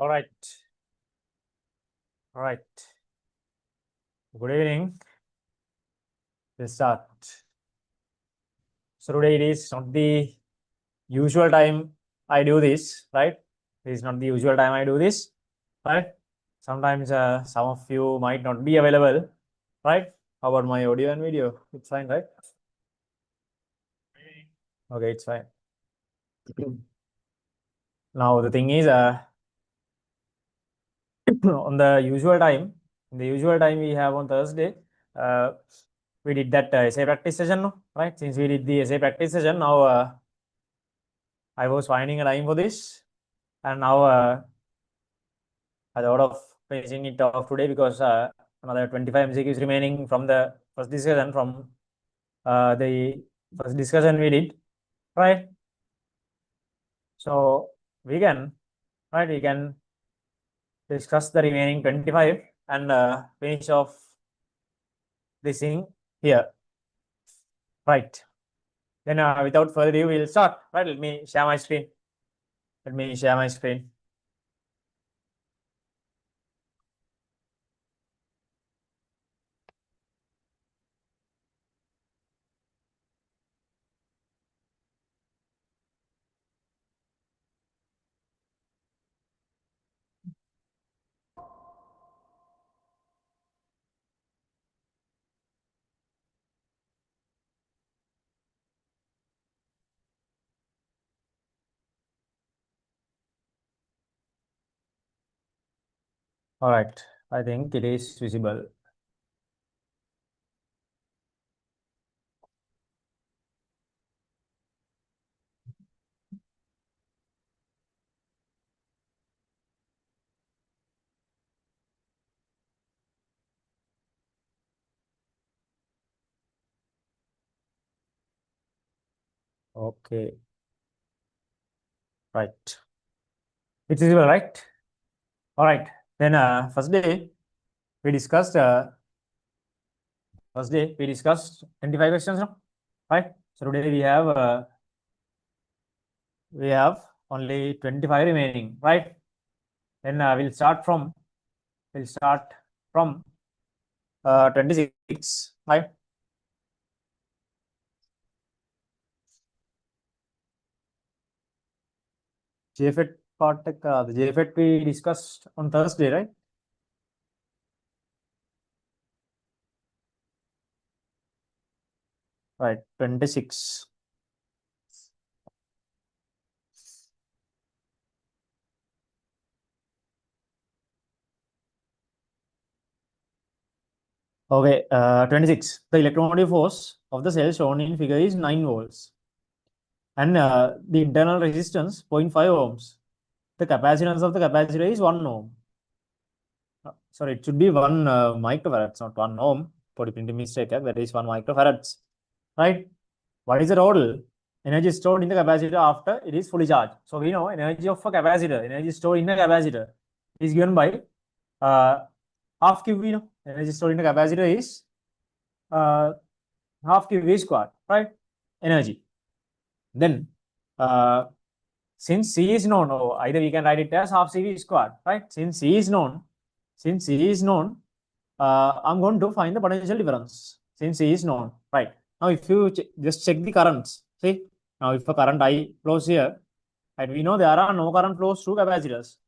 All right. All right. Good evening. Let's start. So today it is not the usual time I do this, right? It is not the usual time I do this, right? Sometimes some of you might not be available, right? How about my audio and video? It's fine, right? Okay, it's fine. Now the thing is, on the usual time, we have on Thursday, we did that essay practice session, no? Right? Since we did the essay practice session, now I was finding a time for this, and now I thought of finishing it off today because another 25 MCQs remaining from the first discussion the first discussion we did, right? So we can discuss the remaining 25 and finish off this thing here, right? Then without further ado, we'll start, right? Let me share my screen. All right, I think it is visible. Okay, right. It's visible, right? All right. Then first day we discussed 25 questions, no? Right? So today we have only 25 remaining, right? Then we'll start from 26, right? JFET part, the JFET we discussed on Thursday, right? Right, 26. Okay, 26. The electromotive force of the cell shown in figure is 9 volts. And the internal resistance 0.5 ohms. The capacitance of the capacitor is 1 ohm. Sorry, it should be 1 microfarads, not 1 ohm. For printing mistake, there is 1 microfarads. Right? What is the total energy stored in the capacitor after it is fully charged? So we know energy of a capacitor, energy stored in a capacitor is given by half Q. We know energy stored in a capacitor is half QV squared, right? Energy. Then since C is known, or either we can write it as half CV squared, right? Since C is known, I'm going to find the potential difference. Since C is known, right? Now, if you just check the currents, see, now if a current I flows here, and we know there are no current flows through capacitors.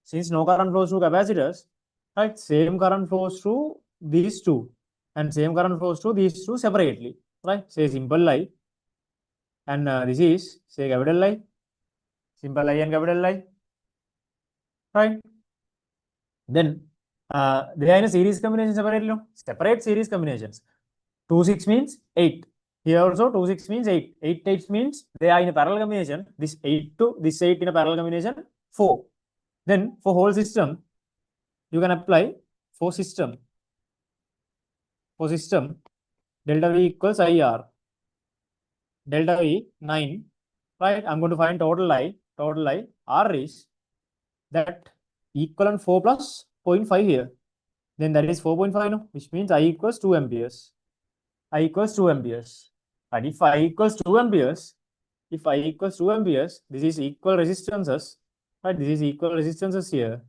Since no current flows through capacitors, right, same current flows through these two, and same current flows through these two separately, right? Say simple I, and this is, say, capital I, simple I and capital I, right? Then they are in a series combination separately, no? Separate series combinations. 2, 6 means 8. Here also 2, 6 means 8. 8, 8 means they are in a parallel combination. This 8 to this 8 in a parallel combination, 4. Then for whole system, you can apply for system. For system, delta V equals IR. Delta V 9. Right? I'm going to find total I. R is that equivalent 4 plus 0.5 here. Then that is 4.5, no? Which means I equals 2 amperes. I equals 2 amperes. And if I equals 2 amperes, this is equal resistances. Right, this is equal resistances here,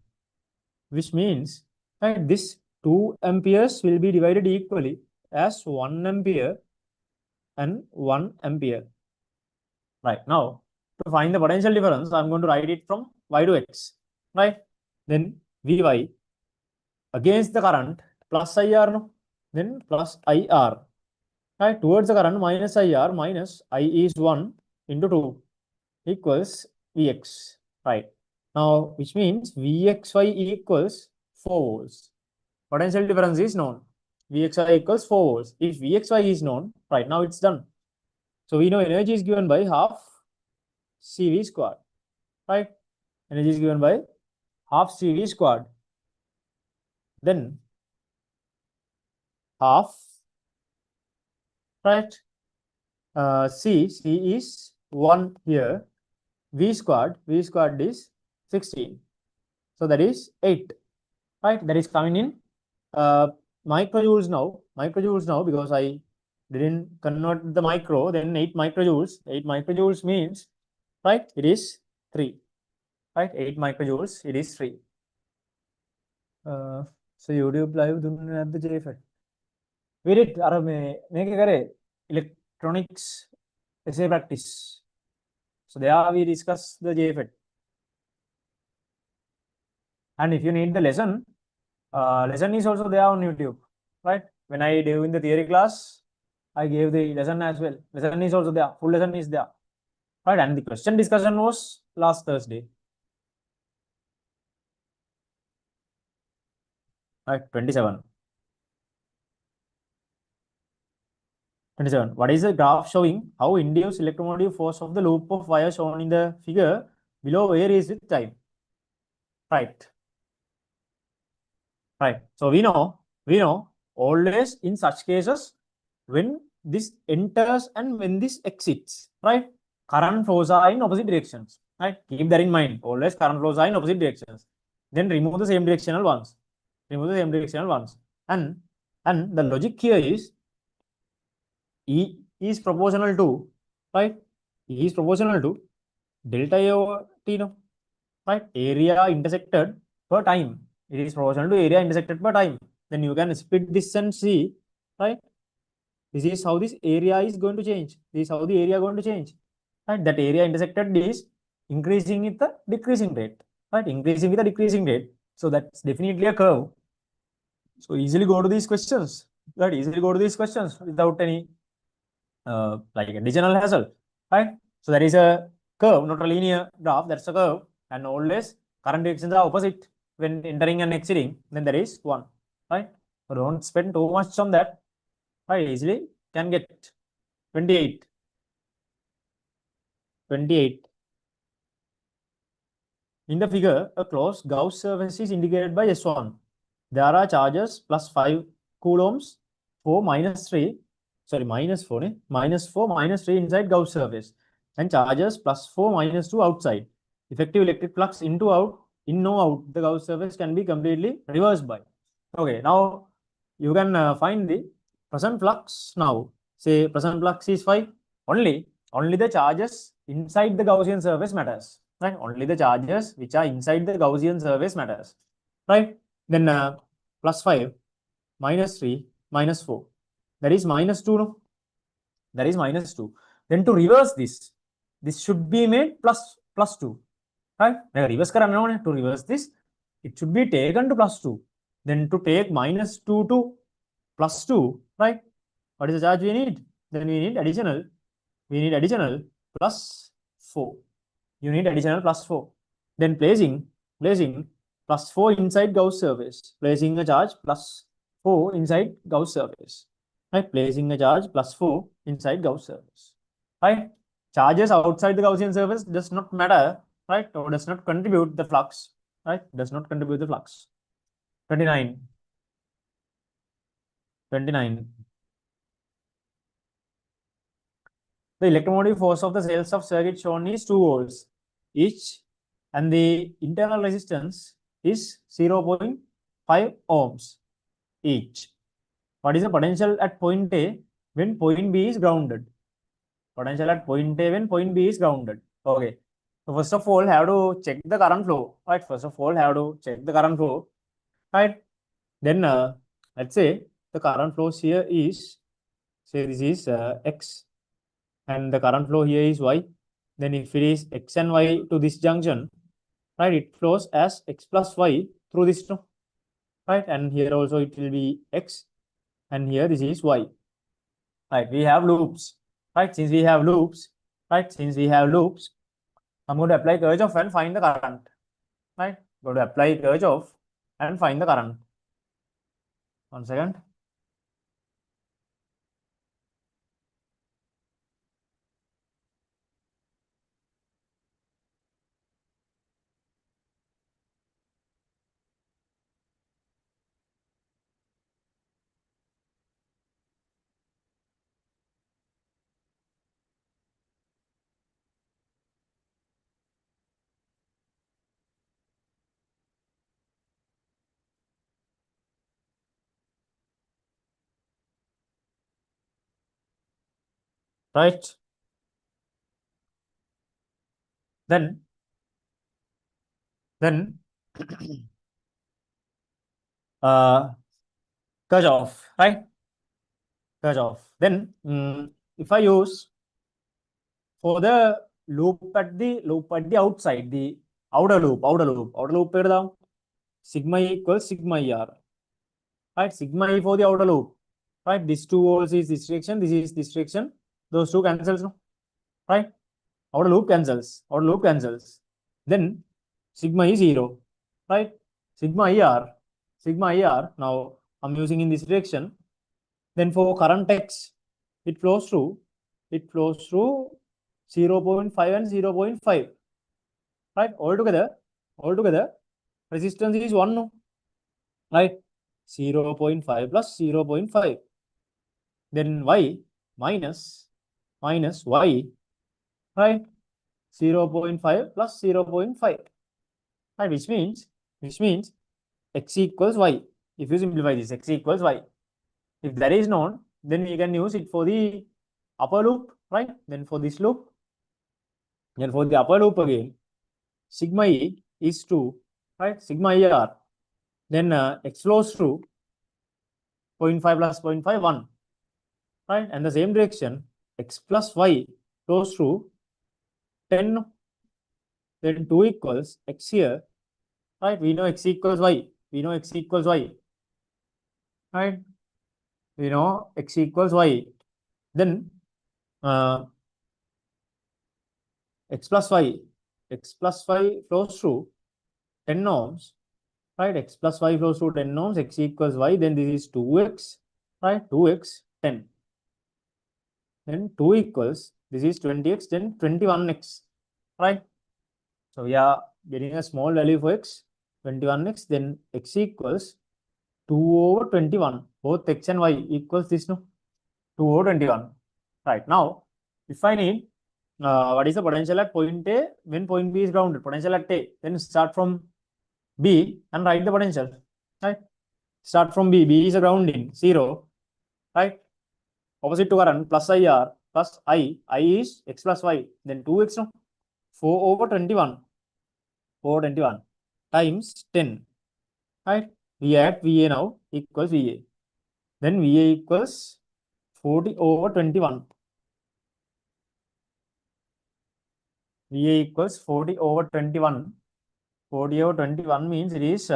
which means right, this 2 amperes will be divided equally as 1 ampere and 1 ampere. Right, now to find the potential difference, I'm going to write it from y to x. Right, then Vy against the current plus IR, no? Then plus IR. Right, towards the current minus IR minus I is 1 into 2 equals Vx. Right, now which means Vxy equals 4 volts. Potential difference is known. Vxy equals 4 volts. If Vxy is known, right, now it's done. So we know energy is given by half CV squared. Right, energy is given by half CV squared. Then half, right, C is 1 here. V squared is 16. So that is 8. Right, that is coming in microjoules now because I didn't convert the micro, then 8 microjoules. 8 microjoules means, right, it is 3. Right, 8 microjoules, it is 3. So YouTube live දුන්නේ නැද්ද JFET? We did අර මේක කරේ electronics essay practice. So there we discuss the JFET. And if you need the lesson, lesson is also there on YouTube. Right, when I do in the theory class, I gave the lesson as well. Lesson is also there. Full lesson is there. Right, and the question discussion was last Thursday. Right, 27. What is the graph showing how induced electromotive force of the loop of wire shown in the figure below varies with time? Right. Right. So we know always in such cases when this enters and when this exits, right, current flows are in opposite directions. Right, keep that in mind. Always current flows are in opposite directions. Then remove the same directional ones. And the logic here is E is proportional to, right? E is proportional to delta A over T, no? Right? Area intersected per time. It is proportional to area intersected per time. Then you can split this and see, right? This is how this area is going to change. This is how the area is going to change. Right? That area intersected is increasing with the decreasing rate. Right? Increasing with the decreasing rate. So that's definitely a curve. So easily go to these questions. Right? Easily go to these questions without any like additional hassle. Right? So there is a curve, not a linear graph. That's a curve, and always current directions are opposite when entering and exiting. Then there is 1. Right? So don't spend too much on that. Right? Easily can get 28. In the figure, a closed Gauss surface is indicated by S1. There are charges plus 5 coulombs, 4 minus 3, sorry, minus 4, minus 4 minus 3 inside Gauss surface, and charges plus 4 minus 2 outside. Effective electric flux into out, in no out, the Gauss surface can be completely reversed by. Okay, now you can find the present flux now. Say present flux is 5. Only the charges inside the Gaussian surface matters. Right? Only the charges which are inside the Gaussian surface matters. Right? Then plus 5, minus 3, minus 4. That is minus 2, no? That is minus 2. Then to reverse this should be made plus 2. Right? Reverse to reverse this, it should be taken to plus 2. Then to take minus 2 to plus 2, right? What is the charge we need? Then we need additional plus 4. You need additional plus 4. Then placing plus 4 inside Gauss surface. Placing a charge plus 4 inside Gauss surface. Right? Placing a charge plus 4 inside Gauss surface. Right? Charges outside the Gaussian surface does not matter, right? Or does not contribute the flux. Right? Does not contribute the flux. 29. The electromotive force of the cells of circuit shown is 2 volts each, and the internal resistance is 0.5 ohms each. What is the potential at point A when point B is grounded? Potential at point A when point B is grounded. Okay. So first of all, have to check the current flow, right? First of all, have to check the current flow, right? Then let's say the current flows here is, say this is X, and the current flow here is Y. Then if it is X and Y to this junction, right, it flows as X plus Y through this, no? Right? And here also it will be X, and here this is Y. Right? We have loops, right? Since we have loops, right? Since we have loops, I'm going to apply Kirchhoff and find the current, right? Go to apply Kirchhoff and find the current. 1 second. Right? Then Kirchhoff, right? Kirchhoff. Then if I use for the loop at the outside, the outer loop down, sigma E equals sigma ER, right? Sigma E for the outer loop, right? This 2 volts is this direction, this is this direction. Those two cancels, no? Right? Outer loop cancels. Then sigma is 0, right? Sigma ER. Now I'm using in this direction. Then for current X, it flows through 0.5 and 0.5, right? Altogether, resistance is 1, no? Right? 0.5 plus 0.5. Then Y minus Y, right? 0.5 plus 0.5, right? Which means X equals Y. If you simplify this, X equals Y. If that is known, then we can use it for the upper loop, right? Then for this loop, then for the upper loop again, sigma E is 2, right? Sigma ER. Then X flows through 0.5 plus 0.5, 1, right? And the same direction, X plus Y flows through 10. Then 2 equals X here, right? We know X equals Y. Right? We know X equals Y. Then X plus Y flows through 10 ohms, right? X plus Y flows through 10 ohms, X equals Y. Then this is 2X, right? 2X, 10. Then 2 equals, this is 20X, then 21X, right? So we are getting a small value for X, 21X. Then X equals 2 over 21. Both X and Y equals this, no? 2 over 21. Right. Now, if I need what is the potential at point A when point B is grounded, potential at A, then start from B and write the potential, right? Start from B. B is a grounding, 0, right? Opposite to current, plus IR, plus I is X plus Y, then 2X, no? 4 over 21 times 10, right? We add VA now equals VA. Then VA equals 40 over 21. VA equals 40 over 21. 40 over 21 means it is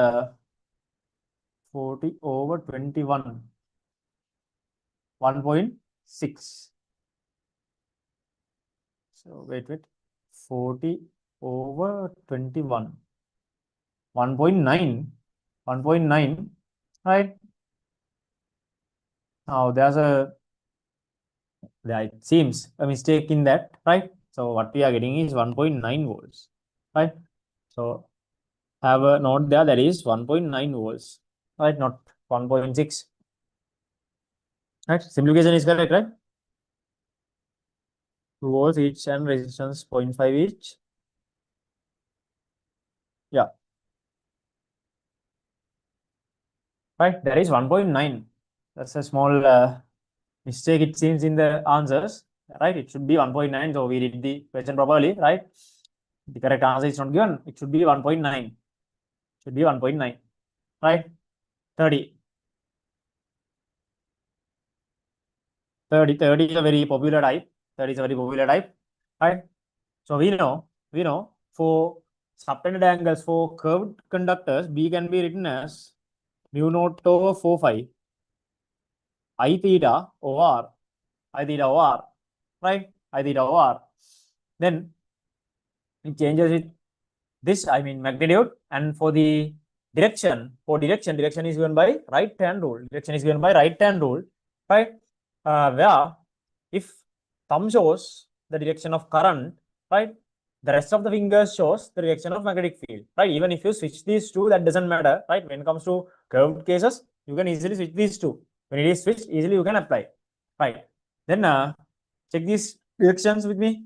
40 over 21, 1.6. So wait, 40 over 21, 1.9, right? Now it seems a mistake in that, right? So what we are getting is 1.9 volts, right? So have a note there, that is 1.9 volts, right? Not 1.6, right? Simplification is correct, right? 2 volts each and resistance 0.5 each. Yeah. Right, there is 1.9. That's a small mistake, it seems, in the answers, right? It should be 1.9. So we did the question properly, right? The correct answer is not given. It should be 1.9. Should be 1.9. Right? 30. 30 is a very popular type. 30 is a very popular type. Right? So we know for subtended angles for curved conductors, B can be written as mu naught over 4 phi I theta over I theta over, right? I theta over. Then it changes it this, I mean magnitude, and for the direction, direction is given by right hand rule. Direction is given by right hand rule, right? Where if thumb shows the direction of current, right? The rest of the fingers shows the direction of magnetic field, right? Even if you switch these two, that doesn't matter, right? When it comes to curved cases, you can easily switch these two. When it is switched, easily you can apply, right? Then check these directions with me.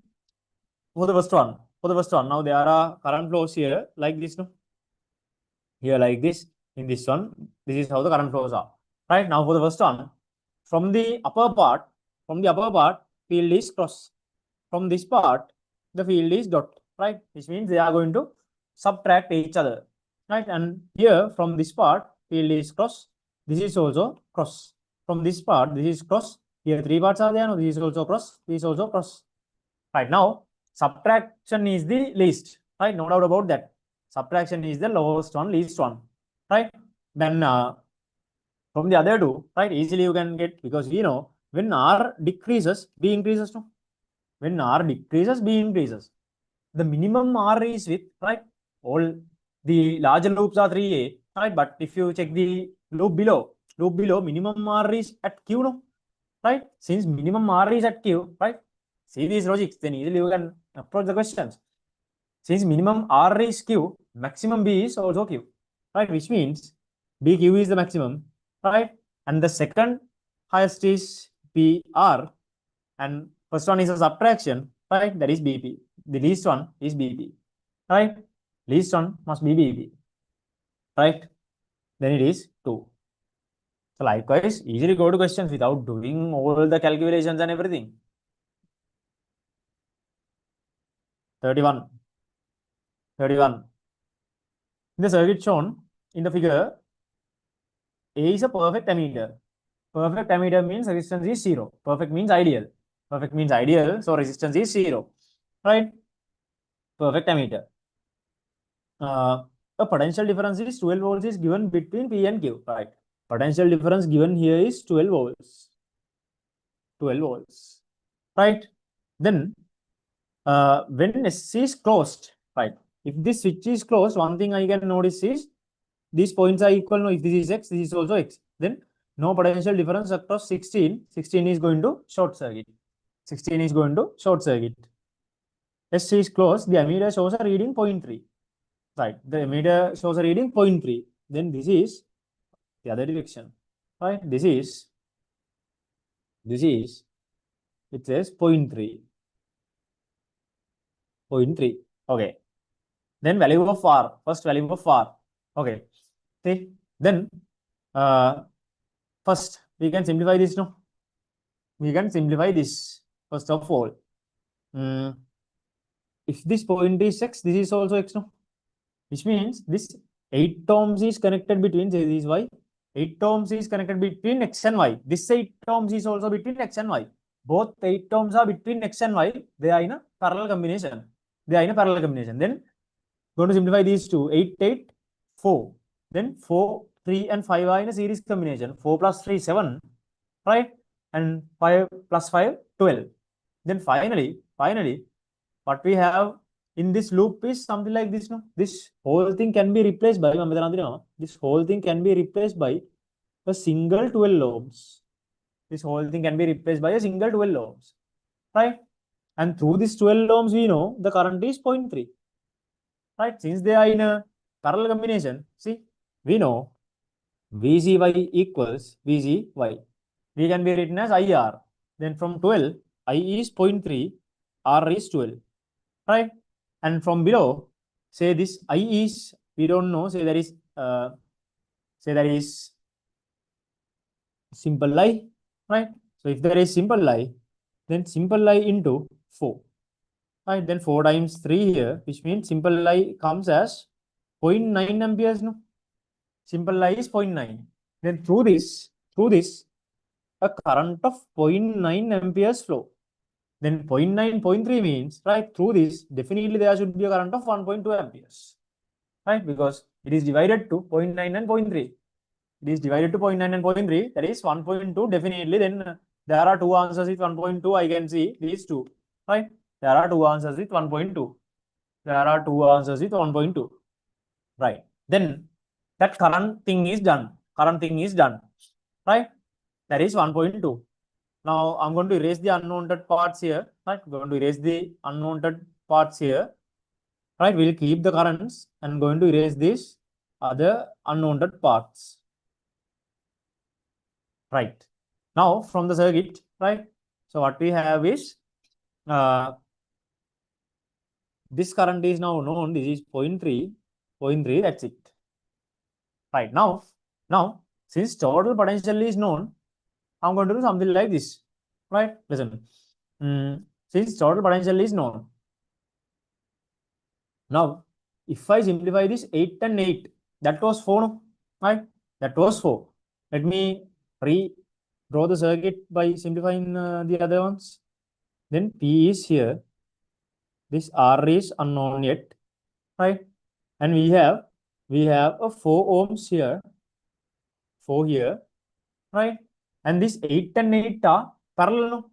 For the first one, now there are current flows here like this, no? Here like this. In this one, this is how the current flows are. Right now, for the first one, from the upper part, field is cross. From this part, the field is dot. Right, which means they are going to subtract each other. Right, and here from this part, field is cross. This is also cross. From this part, this is cross. Here three parts are there. No, this is also cross. This is also cross. Right now, subtraction is the least. Right, no doubt about that. Subtraction is the lowest one, least one. Right, then from the other two, right, easily you can get, because we know when R decreases, B increases. No, when R decreases, B increases. The minimum R is with, right, all the larger loops are 3A, right? But if you check the loop below, minimum R is at Q, no? Right? Since minimum R is at Q, right? See these logics, then easily you can approach the questions. Since minimum R is Q, maximum B is also Q, right? Which means BQ is the maximum, right? And the second highest is PR, and first one is a subtraction, right? That is BP. The least one is BP, right? Least one must be BP, right? Then it is 2. So likewise, easily go to questions without doing all the calculations and everything. 31. In the circuit shown in the figure, A is a perfect ammeter. Perfect ammeter means resistance is 0. Perfect means ideal. So resistance is 0, right? Perfect ammeter. A potential difference is 12 volts is given between P and Q, right? Potential difference given here is 12 volts. 12 volts, right? Then when SC is closed, right? If this switch is closed, one thing I can notice is these points are equal. No, if this is X, this is also X. Then no potential difference across 16. 16 is going to short circuit. 16 is going to short circuit. SC is closed. The ammeter shows a reading 0.3. Right. The ammeter shows a reading 0.3. Then this is the other direction. Right. This is it says 0.3. 0.3. Okay. Then value of R. First value of R. Okay. See. Then first we can simplify this. No. We can simplify this first of all. If this point is X, this is also X. No. Which means this 8 ohms is connected between, say this is Y. 8 ohms is connected between X and Y. This 8 ohms is also between X and Y. Both 8 ohms are between X and Y. They are in a parallel combination. Then going to simplify these two. 8, 8, 4. Then 4, 3 and 5 are in a series combination. 4 plus 3, 7. Right? And 5 plus 5, 12. Then finally, what we have in this loop is something like this. No, this whole thing can be replaced by this whole thing can be replaced by a single 12 ohms. This whole thing can be replaced by a single 12 ohms, right? And through this 12 ohms, we know the current is 0.3, right? Since they are in a parallel combination, see, we know VGY equals VGY. We can be written as IR. Then from 12, I is 0.3, R is 12, right? And from below, say this I is, we don't know, say that is simple I, right? So if there is simple I, then simple I into 4, right? Then 4 times 3 here, which means simple I comes as 0.9 amperes, no? Simple I is 0.9. Then through this, a current of 0.9 amperes flow. Then 0.9, 0.3 means, right, through this, definitely there should be a current of 1.2 amperes, right? Because it is divided to 0.9 and 0.3. It is divided to 0.9 and 0.3, that is 1.2 definitely. Then there are two answers with 1.2, I can see these two, right? There are two answers with 1.2. There are two answers with 1.2, right? Then that current thing is done. Right? That is 1.2. Now I'm going to erase the unwanted parts here, right? I'm going to erase the unwanted parts here, right? We'll keep the currents and going to erase these other unwanted parts, right? Now from the circuit, right? So what we have is this current is now known. This is 0.3, that's it. Right, now since total potential is known, I'm going to do something like this, right? Listen, since total potential is known, now if I simplify this 8 and 8, that was 4, no? Right? That was 4. Let me redraw the circuit by simplifying the other ones. Then P is here. This R is unknown yet, right? And we have a 4 ohms here, 4 here, right? And this 8 and 8 are parallel, no?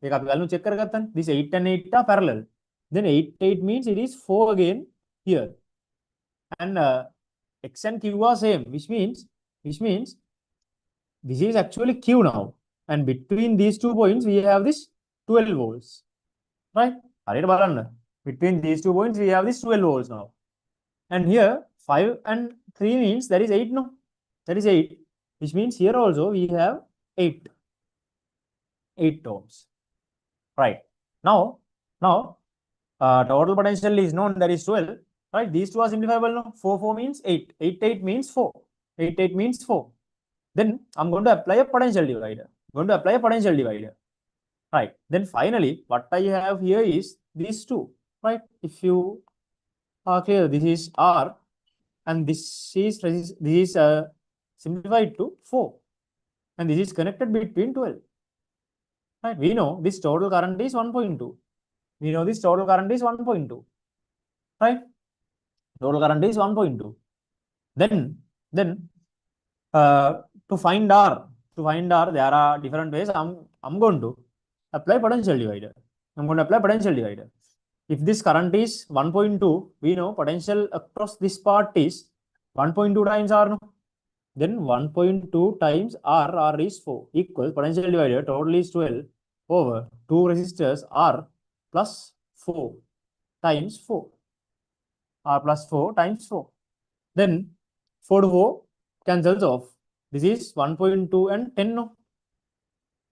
This 8 and 8 are parallel. Then 8 means it is 4 again here. And X and Q are same, which means this is actually Q now. And between these 2 points, we have this 12 volts, right? Between these 2 points, we have this 12 volts now. And here 5 and 3 means that is 8, no? That is 8, which means here also we have 8 ohms, right? Now total potential is known, that is 12, right? These two are simplifiable, no? 4 means 8, 8 means 4, 8 means 4. Then I'm going to apply a potential divider. Right? Then finally, what I have here is these two, right? If you are clear, this is R, and this is simplified to 4, and this is connected between 12. Right? We know this total current is 1.2. Right? Total current is 1.2. Then to find R, there are different ways. I'm going to apply potential divider. If this current is 1.2, we know potential across this part is 1.2 times R, no? Then 1.2 times R is 4, equals potential divider, total is 12 over 2 resistors R plus 4 times 4. R plus 4 times 4. Then 4 to 4 cancels off. This is 1.2 and 10, no?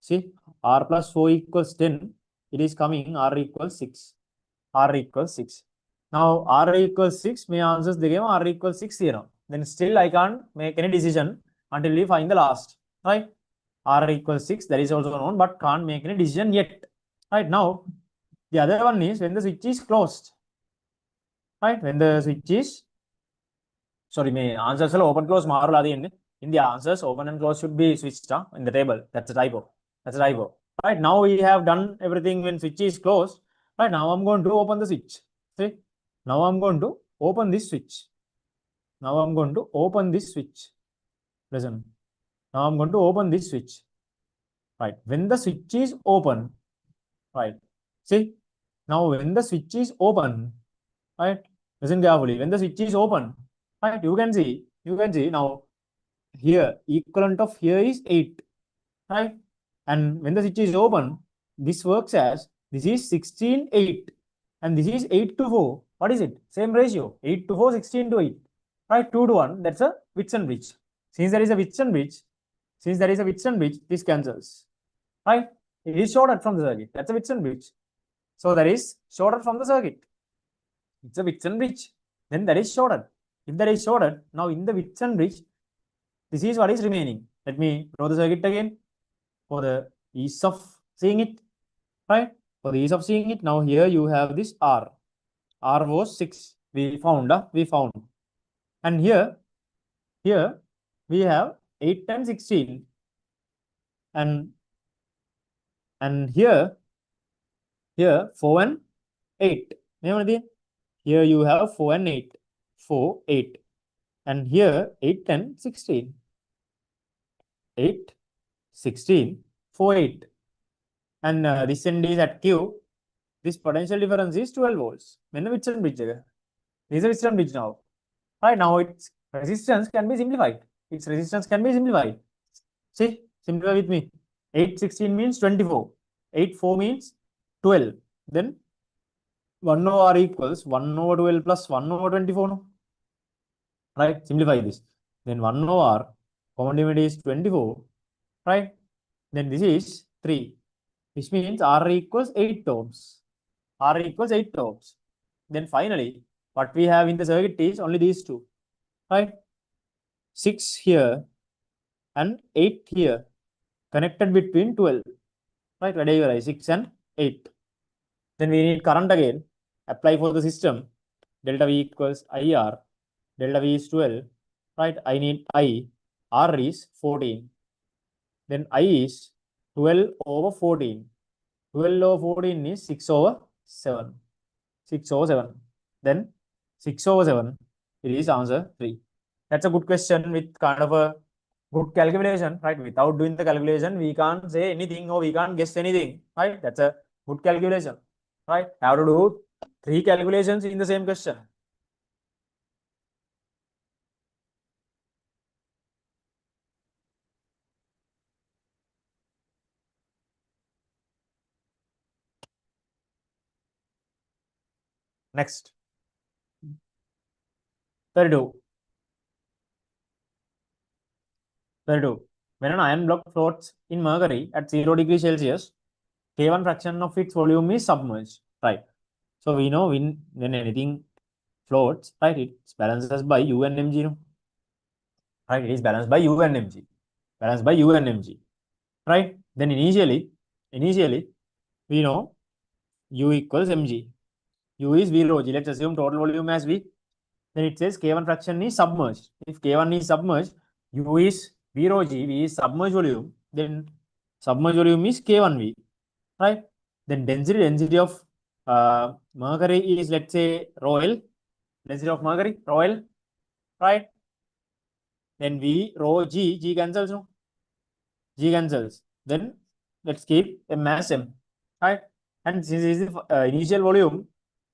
See, R plus 4 equals 10. It is coming R equals 6. Now R equals 6, my answers the game R equals 6 here. Then still I can't make any decision until we find the last, right? R equals 6, that is also known, but can't make any decision yet. Right, now the other one is when the switch is closed. Right, when the switch is, sorry, my answers are open close in the answers, open and close should be switched in the table. That's a typo. Right, now we have done everything when switch is closed. Right, now I'm going to open the switch. See, now I'm going to open this switch. Listen, now I'm going to open this switch. Right, when the switch is open, right, see, now when the switch is open, right, listen carefully, when the switch is open, right, you can see now here equivalent of here is 8, right? And when the switch is open, this works as, this is 16, 8, and this is 8 to 4. What is it? Same ratio, 8 to 4, 16 to 8, right? 2 to 1, that's a Whitson bridge. Since there is a Whitson bridge, this cancels, right? It is shorted from the circuit. That's a Whitson bridge. So that is shorted from the circuit. It's a Whitson bridge. Then that is shorted. If that is shorted, now in the Whitson bridge, this is what is remaining. Let me draw the circuit again for the ease of seeing it, right? For the ease of seeing it, now here you have this R. R was 6. We found. And here we have 8, 10, 16. And here 4 and 8. Here you have 4 and 8. 4, 8. And here 8, 10, 16. 8, 16, 4, 8. And this end is at Q. This potential difference is 12 volts. When which one bridge? This is a which one bridge now. Right now, its resistance can be simplified. See, simplify with me. 8, 16 means 24. 8, 4 means 12. Then 1 over R equals 1 over 12 plus 1 over 24. No? Right? Simplify this. Then 1 over R, common denominator is 24. Right? Then this is 3. Which means R equals 8 ohms. Then finally, what we have in the circuit is only these two. Right? 6 here and 8 here. Connected between 12. Right? Where do you write? 6 and 8. Then we need current again. Apply for the system. Delta V equals IR. Delta V is 12. Right? I need I. R is 14. Then I is 12 over 14. 12 over 14 is 6 over 7. 6 over 7. Then 6 over 7, it is answer 3. That's a good question with kind of a good calculation, right? Without doing the calculation, we can't say anything or we can't guess anything, right? That's a good calculation, right? Have to do 3 calculations in the same question. Next. 32. When an iron block floats in mercury at 0 degrees Celsius, K1 fraction of its volume is submerged, right? So we know when anything floats, right, it's balanced by U and mg, no? Right? It is balanced by U and mg. Right? Then initially, we know U equals mg. U is V rho g. Let's assume total volume as V. Then it says K1 fraction is submerged. If K1 is submerged, U is V rho g, V is submerged volume. Then submerged volume is K1V. Right? Then density of mercury is, let's say, rho L. Density of mercury, rho L. Right? Then V rho g, G cancels, no? G cancels. Then let's keep M as M. Right? And since this is the initial volume,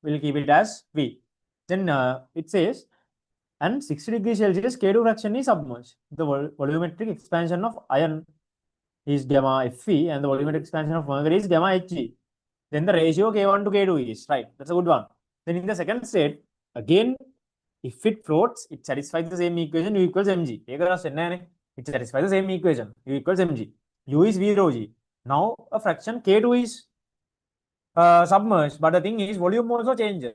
we'll keep it as V. Then it says, and 60 degrees Celsius K2 fraction is submerged. The volumetric expansion of iron is gamma Fe and the volumetric expansion of mercury is gamma Hg. Then the ratio K1 to K2 is, right? That's a good one. Then in the second state, again, if it floats, it satisfies the same equation, U equals mg. It satisfies the same equation, U equals mg. U is V rho g. Now a fraction K2 is submerged, but the thing is volume also changes.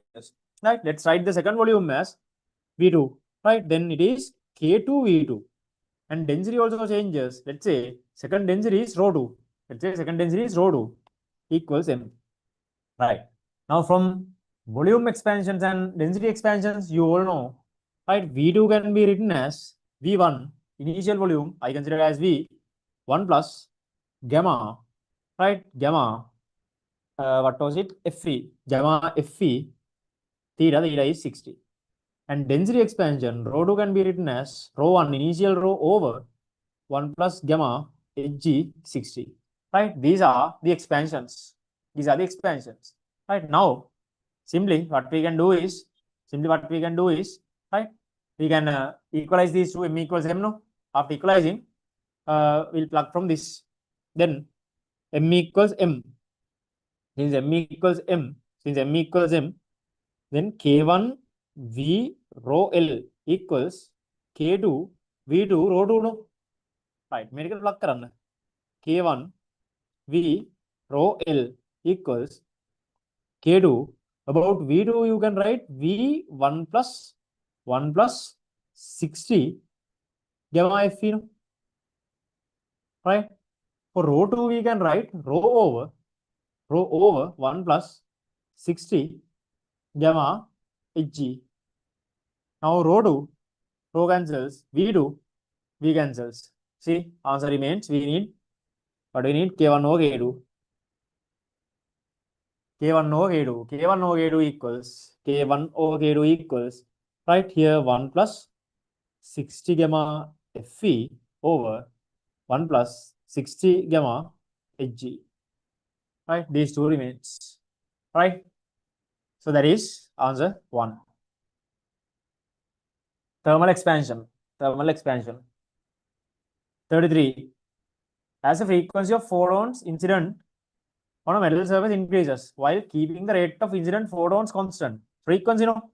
Right? Let's write the second volume as V2. Right? Then it is K2 V2. And density also changes. Let's say second density is rho 2. Equals M. Right. Now from volume expansions and density expansions, you all know, right? V2 can be written as V1, initial volume, I consider as V, 1 plus gamma, right? Gamma, what was it? Fe, gamma Fe, theta is 60. And density expansion, rho 2 can be written as rho 1, initial rho over 1 plus gamma Hg 60. Right? These are the expansions. Right? Now, simply what we can do is, right? We can equalize these two, M equals M, no? After equalizing, we'll plug from this. Then M equals M. Since M equals M, then K1 V rho L equals K2 V2 rho 2, no? Right, medical plug karanna. K1 V rho L equals K2. About V2, you can write V1 plus 1 plus 60 gamma Fe, no? Right? For rho 2, we can write rho over 1 plus 60 gamma hg. Now rho 2, rho cancels, v2, v cancels. See, answer remains, we need K1 over K2. K1 over K2. K1 over K2 equals, K1 over K2 equals, right here 1 plus 60 gamma Fe over 1 plus 60 gamma Hg. Right, these two remains. Right, so that is answer 1. Thermal expansion. 33. As the frequency of photons incident on a metal surface increases while keeping the rate of incident photons constant. Frequency, no?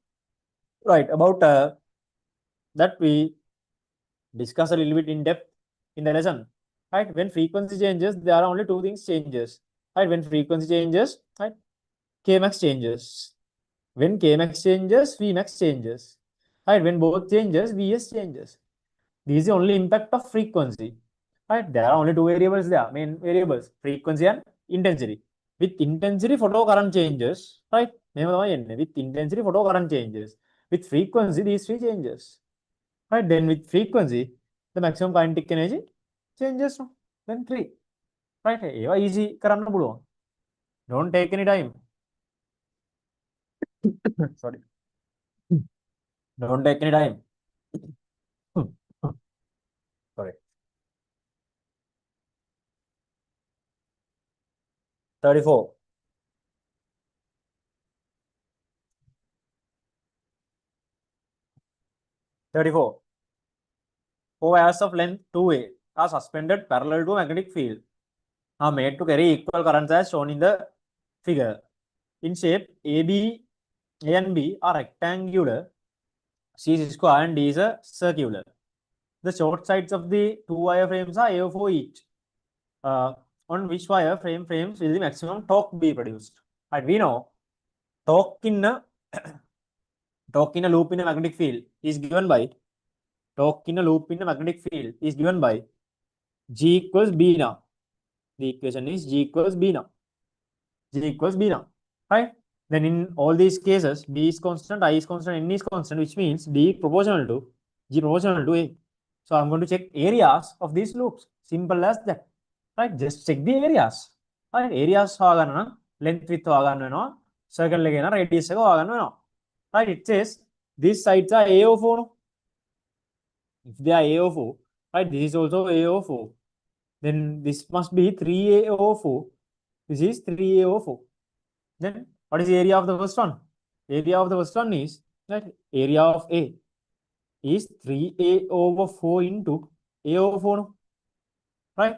Right, about that we discuss a little bit in depth in the lesson. Right, when frequency changes, there are only two things changes. Right, when frequency changes, right, Kmax changes. When Kmax changes, Vmax changes. Right, when both changes, Vs changes. This is the only impact of frequency. Right, there are only two variables there, main variables, frequency and intensity. With intensity, photocurrent changes. Right, with intensity, photocurrent changes. With frequency, these three changes. Right, then with frequency, the maximum kinetic energy changes. Then 3. Right, easy කරන්න පුළුවන්. Don't take any time. Sorry. Don't take any time. Sorry. 34. 34. 4 wires of length 2A are suspended parallel to magnetic field, are made to carry equal currents as shown in the figure. In shape, A and B are rectangular, C is square and D is a circular. The short sides of the two wire frames are A for each. On which wire frames will the maximum torque be produced? And we know torque in a loop in a magnetic field is given by G equals B now. The equation is G equals B now. Right? Then in all these cases, B is constant, I is constant, N is constant, which means D proportional to G proportional to A. So I'm going to check areas of these loops. Simple as that. Right? Just check the areas. Right? Areas hogana, length width hogana, circle again, radius hogana. Right? It says these sides are A of 4. If they are A of 4, right? This is also A of 4. Then this must be 3A of 4. This is 3A of 4. Then what is the area of the first one? Area of the first one is, right, area of A is 3A over 4 into A over 4. Right?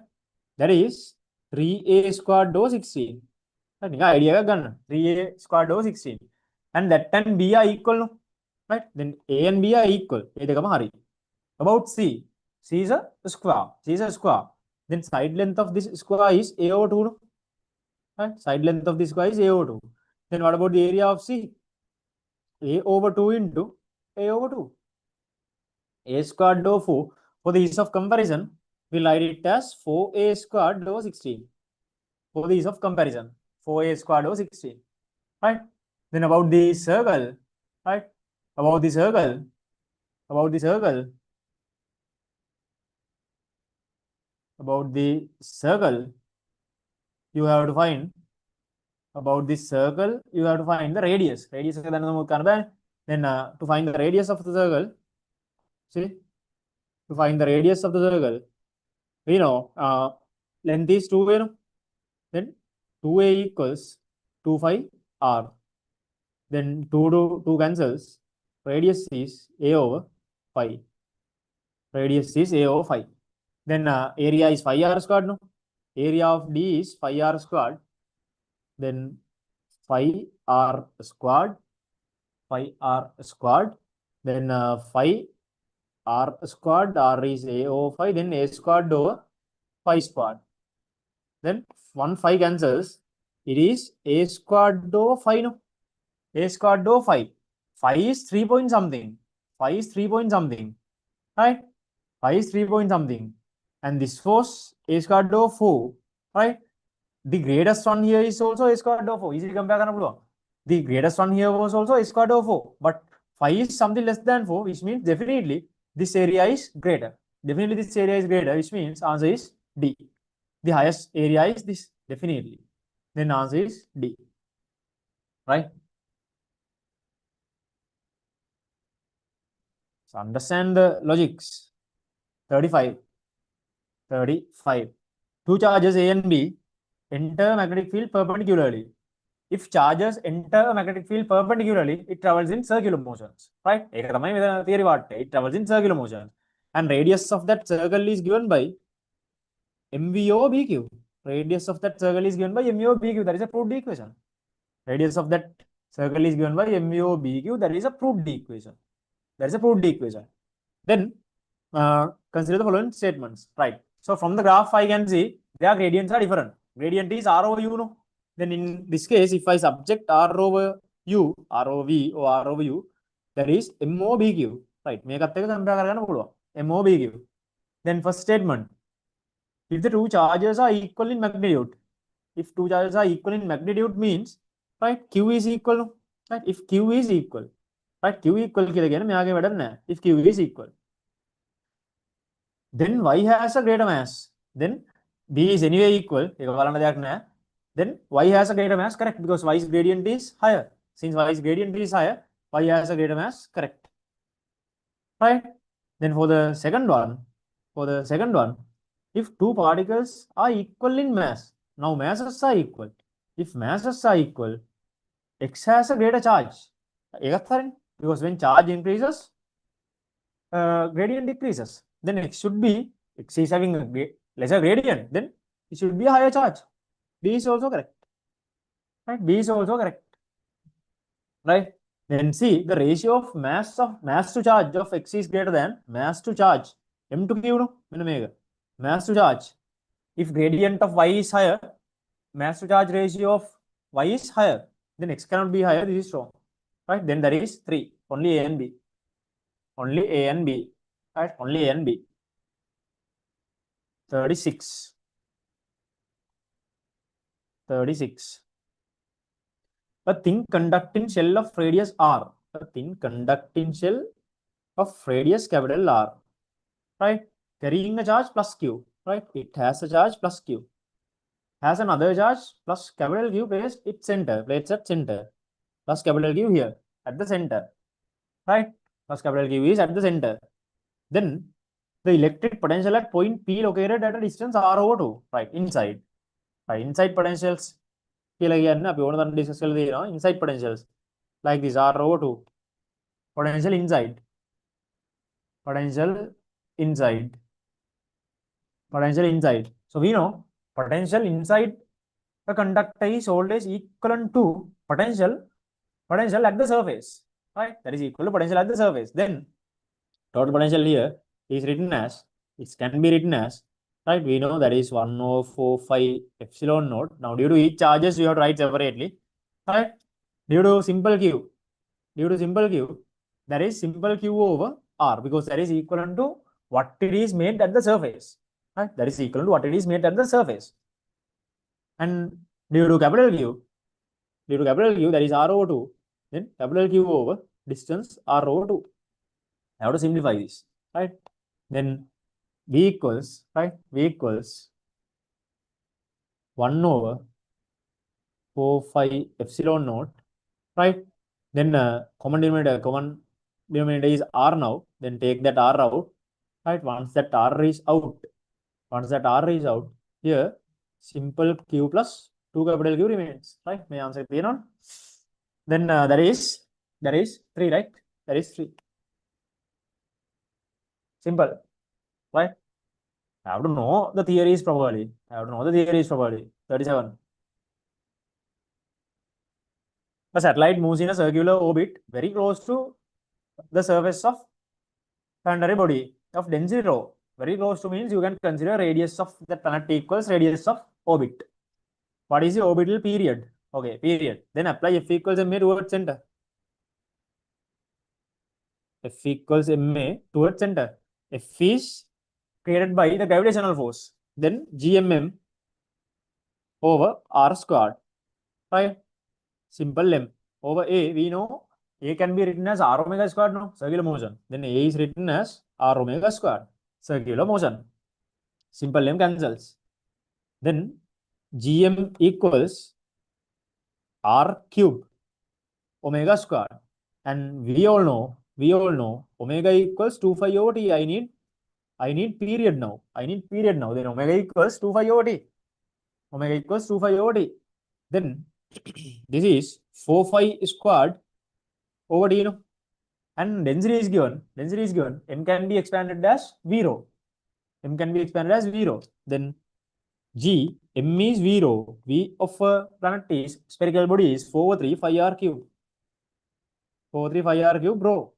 That is 3A squared over 16. Right? Idea 3A squared over 16. And that and B are equal. Right? Then A and B are equal. About C. C is a square. Then side length of this square is A over 2. Right? Side length of this square is A over 2. Then what about the area of C? A over 2 into A over 2. A squared over 4. For the ease of comparison, we'll write it as 4A squared over 16. For the ease of comparison, 4A squared over 16. Right? Then about the circle, right? About the circle, you have to find the radius. Then to find the radius of the circle, we know length is 2A. Then 2A equals 25 R. Then 2 cancels. Radius is A over 5. Then area is 5R squared. No? Area of D is 5R squared. Then 5R squared. Then 5R squared. R is A over 5. Then A squared over 5 squared. Then 5 cancels. It is A squared over 5. No? A squared over 5. 5 is 3 point something. Right? 5 is 3 point something. And this was A squared over 4. Right? The greatest one here is also A squared over 4. Easily compare. the greatest one here was also a square root of 4, but 5 is something less than 4, which means definitely this area is greater. Definitely this area is greater, which means answer is D. The highest area is this, definitely. Then answer is D. Right? So understand the logics. 35. 35. Two charges A and B enter magnetic field perpendicularly. If charges enter a magnetic field perpendicularly, it travels in circular motions. Right? Theory what? It travels in circular motion. And radius of that circle is given by MVO BQ. Radius of that circle is given by MVO BQ. That is a proved equation. Radius of that circle is given by MVO BQ. That is a proved equation. That is a proved equation. Then consider the following statements. Right. So from the graph, I can see their gradients are different. Gradient is R over U, no? Then in this case, if I subject R over U, R over V or R over U, that is MOBQ. Right. MOBQ. Then first statement. If the two charges are equal in magnitude, if two charges are equal in magnitude means, right, Q is equal, right? If Q is equal, right, Q equal if Q is equal, then Y has a greater mass. Then B is anyway equal. Then Y has a greater mass, correct? Because Y's gradient is higher. Since Y's gradient is higher, Y has a greater mass, correct? Right? Then for the second one, if two particles are equal in mass, now masses are equal. If masses are equal, X has a greater charge. Because when charge increases, gradient decreases. Then X is having a lesser gradient, then it should be a higher charge. B is also correct. Right? B is also correct. Right? Then see, the ratio of mass to charge of X is greater than mass to charge. M to Q, no? Mass to charge. If gradient of Y is higher, mass to charge ratio of Y is higher, then X cannot be higher. This is wrong. Right? Then there is 3. Only A and B. Only A and B. Right? Only A and B. 36. 36. A thin conducting shell of radius R. A thin conducting shell of radius capital R. Right? Carrying a charge plus Q. Right? It has a charge plus Q. Has another charge plus capital Q placed its center. Placed at center. Plus capital Q here at the center. Right? Plus capital Q is at the center. Then the electric potential at point P located at a distance R over 2. Right? Inside. Right? Inside potentials. Inside potentials like this R over 2. Potential inside. Potential inside. Potential inside. So we know potential inside the conductor is always equivalent to potential at the surface. Right? That is equal to potential at the surface. Then total potential here is written as, it can be written as, right? We know that is 1045 epsilon naught. Now due to each charges you have to write separately. Right? Due to simple Q, that is simple Q over R, because that is equivalent to what it is made at the surface. Right? That is equivalent to what it is made at the surface. And due to capital Q, that is R over 2, then capital Q over distance R over 2. I have to simplify this, right? Then V equals, right? V equals 1 over 4 epsilon naught, right? Then common denominator is R now. Then take that R out, right? Once that R is out, here simple Q plus 2 capital Q remains, right? May answer clear on? Then that is 3, right? That is 3. Simple, right? I have to know the theories properly. 37. A satellite moves in a circular orbit very close to the surface of planetary body of density rho. Very close to means you can consider radius of the planet equals radius of orbit. What is the orbital period? Okay, period. Then apply F equals ma towards center. F equals ma towards center. F is created by the gravitational force. Then GMM over R squared. Right? Simple M. over A, we know A can be written as r omega squared, no? Circular motion. Then A is written as r omega squared, circular motion. Simple m cancels. Then Gm equals r cube omega squared. And we all know omega equals 2 phi over t. I need period now. Then omega equals 2 phi over t. Omega equals 2 phi over t. Then this is 4 phi squared over t, and density is given. M can be expanded as V rho. Then G, M is V rho. V of a planet is spherical body is 4 over 3 phi r cube. Rho.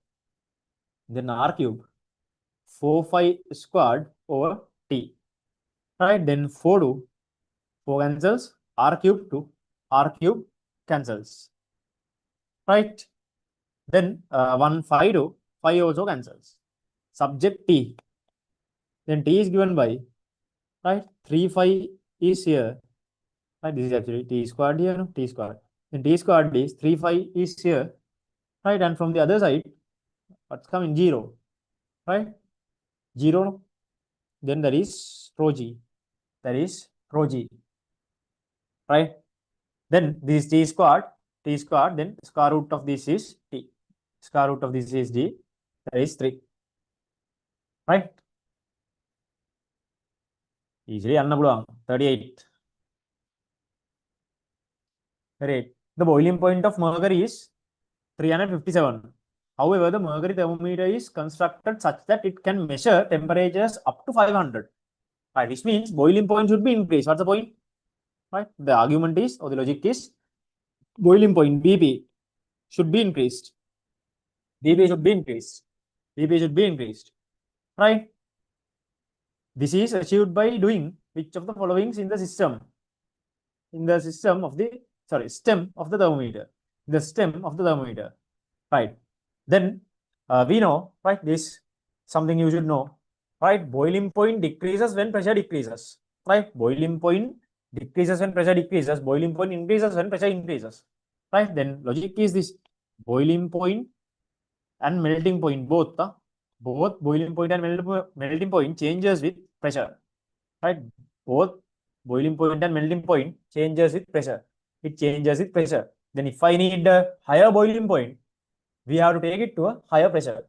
Then r cube 4 phi squared over t. Right, then 4 cancels, r cube 2, r cube cancels. Right, then 1 phi 2, phi also cancels. Subject t. Then t is given by, right, 3 phi is here. Right, this is actually t squared here, no? T squared. Then t squared is 3 phi is here. Right, and from the other side, what's coming? 0. Right, 0. Then there is rho g. Right, then this t squared, then square root of this is t. Square root of this is d. That is 3. Right, easily annabulum. 38. The boiling point of mercury is 357. However, the mercury thermometer is constructed such that it can measure temperatures up to 500. Right, which means boiling point should be increased. What's the point? Right, the argument is, or the logic is, boiling point BP should be increased. BP should be increased. Right, this is achieved by doing which of the following in the system? Stem of the thermometer. The stem of the thermometer. Right, then we know, right, this something you should know. Right, boiling point decreases when pressure decreases. Right, boiling point decreases when pressure decreases. Boiling point increases when pressure increases. Right, then logic is this: boiling point and melting point, both boiling point and melting point changes with pressure. Right, both boiling point and melting point changes with pressure. It changes with pressure. Then if I need a higher boiling point, we have to take it to a higher pressure.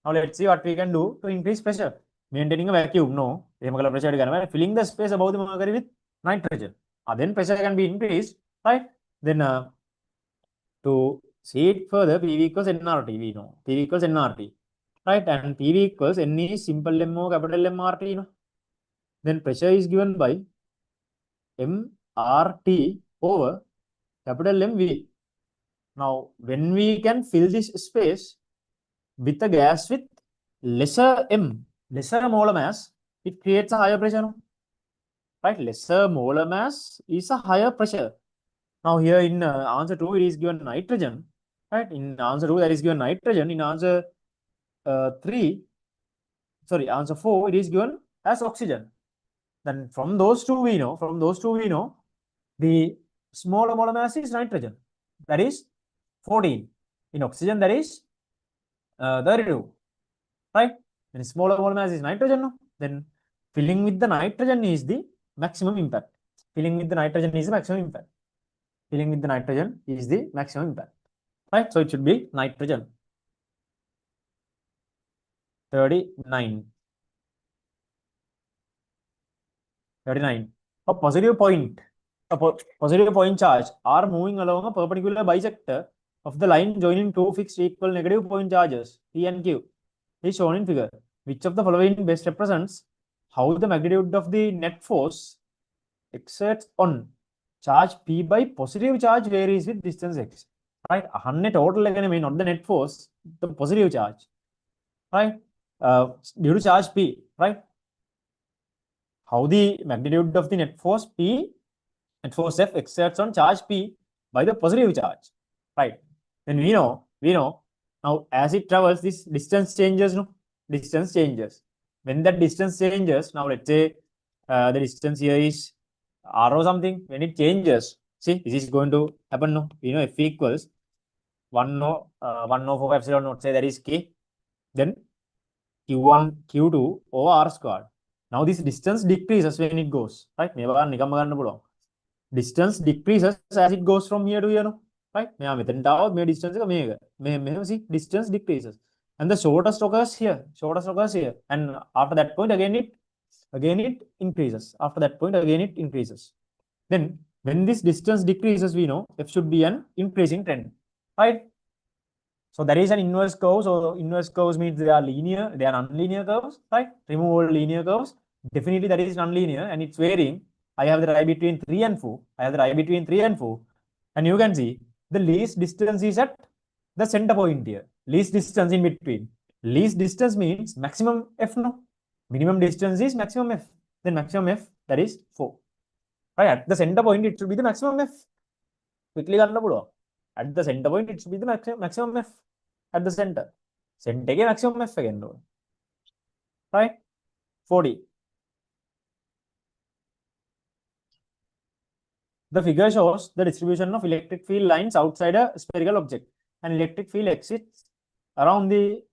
Now let's see what we can do to increase pressure. Maintaining a vacuum, no. Filling the space above the mercury with nitrogen. Then pressure can be increased, right? Then to see it further, PV equals nRT, we know. PV equals nRT, right? And PV equals N is simple M O capital M RT, no? Then pressure is given by mRT over capital MV. Now, when we can fill this space with a gas with lesser molar mass, it creates a higher pressure, no? Right? Lesser molar mass is a higher pressure. Now, here in answer 2, it is given nitrogen. Right? In answer 2, that is given nitrogen. In answer answer 4, it is given as oxygen. Then from those two we know, the smaller molar mass is nitrogen. That is 14. In oxygen, that is 32. Right? Then smaller molar mass is nitrogen, no? Then filling with the nitrogen is the maximum impact. Right? So it should be nitrogen. 39. A positive point charge are moving along a perpendicular bisector of the line joining two fixed equal negative point charges P and Q is shown in figure. Which of the following best represents how the magnitude of the net force exerts on charge P by positive charge varies with distance x? Right, total not the net force, the positive charge, right, due to charge P, right? How the magnitude of the net force F exerts on charge P by the positive charge, right? Then we know now as it travels, this distance changes, no? Distance changes. When that distance changes, now let's say the distance here is r or something. When it changes, See, this is going to happen now. We know F equals 1 over epsilon naught, say that is K. Then Q1, Q2 over R squared. Now this distance decreases when it goes, right? Distance decreases as it goes from here to here, no? Right? Distance see, distance decreases. And the shortest occurs here. And after that point, again it increases. After that point, again it increases. Then when this distance decreases, we know F should be an increasing trend, right? So that is an inverse curve. So inverse curves means they are linear, they are non-linear curves, right? Remove all linear curves. Definitely that is non-linear and it's varying. I have the I between 3 and 4. And you can see the least distance is at the center point here. Least distance in between. Least distance means maximum F, no? Minimum distance is maximum F. Then maximum F, that is 4. Right? At the center point, it should be the maximum F. Quickly at the center point, it should be the maximum F at the center. Center maximum F again, right? 40. The figure shows the distribution of electric field lines outside a spherical object. And electric field exists around it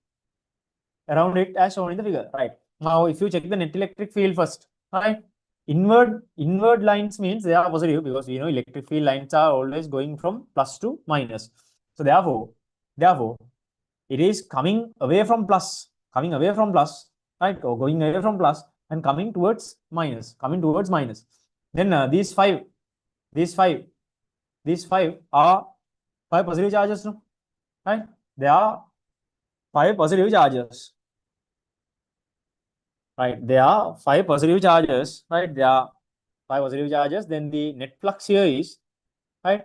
as shown in the figure, right? Now, if you check the net electric field first, right? Inward lines means they are positive because we know electric field lines are always going from plus to minus. So therefore, it is coming away from plus, right? Or going away from plus and coming towards minus. Then these five are 5 positive charges, no? Right? They are 5 positive charges. Right, there are 5 positive charges, right? Then the net flux here is, right?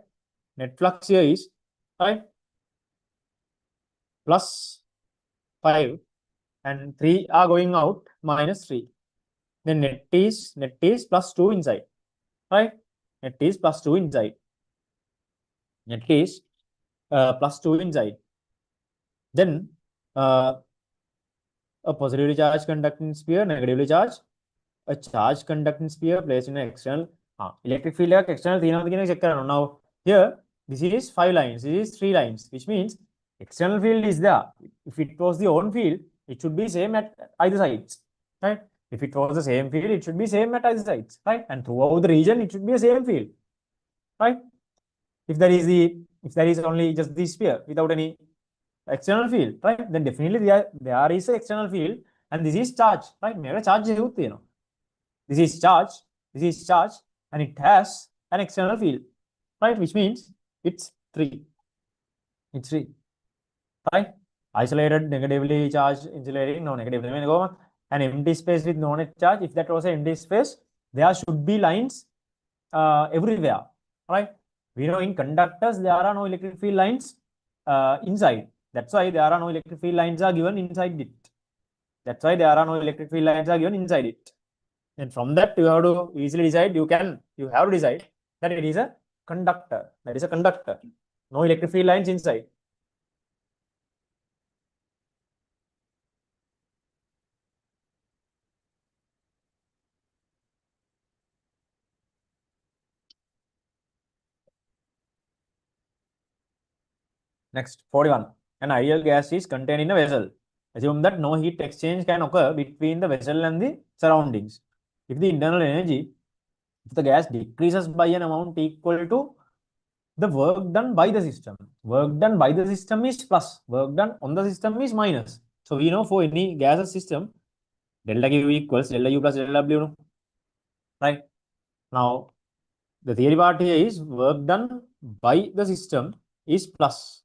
Plus 5 and 3 are going out, minus 3. Then net is plus 2 inside, right? Net is plus 2 inside. Then a positively charged conducting sphere, negatively charged. A charged conducting sphere placed in an external electric field external check. Now here this is 5 lines, this is 3 lines, which means external field is there. If it was the own field, it should be same at either sides, right? If it was the same field, it should be same at either sides, right? And throughout the region, it should be the same field, right? If there is only just the sphere without any external field, right? Then definitely there is an external field, and this is charge, right? This is charge, and it has an external field, right? Which means it's 3. Right? Isolated, negatively charged, insulating, no negative. An empty space with no net charge. If that was an empty space, there should be lines everywhere, right? We know in conductors there are no electric field lines inside. That's why there are no electric field lines are given inside it. And from that, you have to easily decide. You have to decide that it is a conductor. No electric field lines inside. Next, 41. An ideal gas is contained in a vessel. Assume that no heat exchange can occur between the vessel and the surroundings. If the internal energy of the gas decreases by an amount equal to the work done by the system. Work done by the system is plus. Work done on the system is minus. So we know for any gaseous system, delta Q equals delta U plus delta W. No? Right? Now, the theory part here is work done by the system is plus.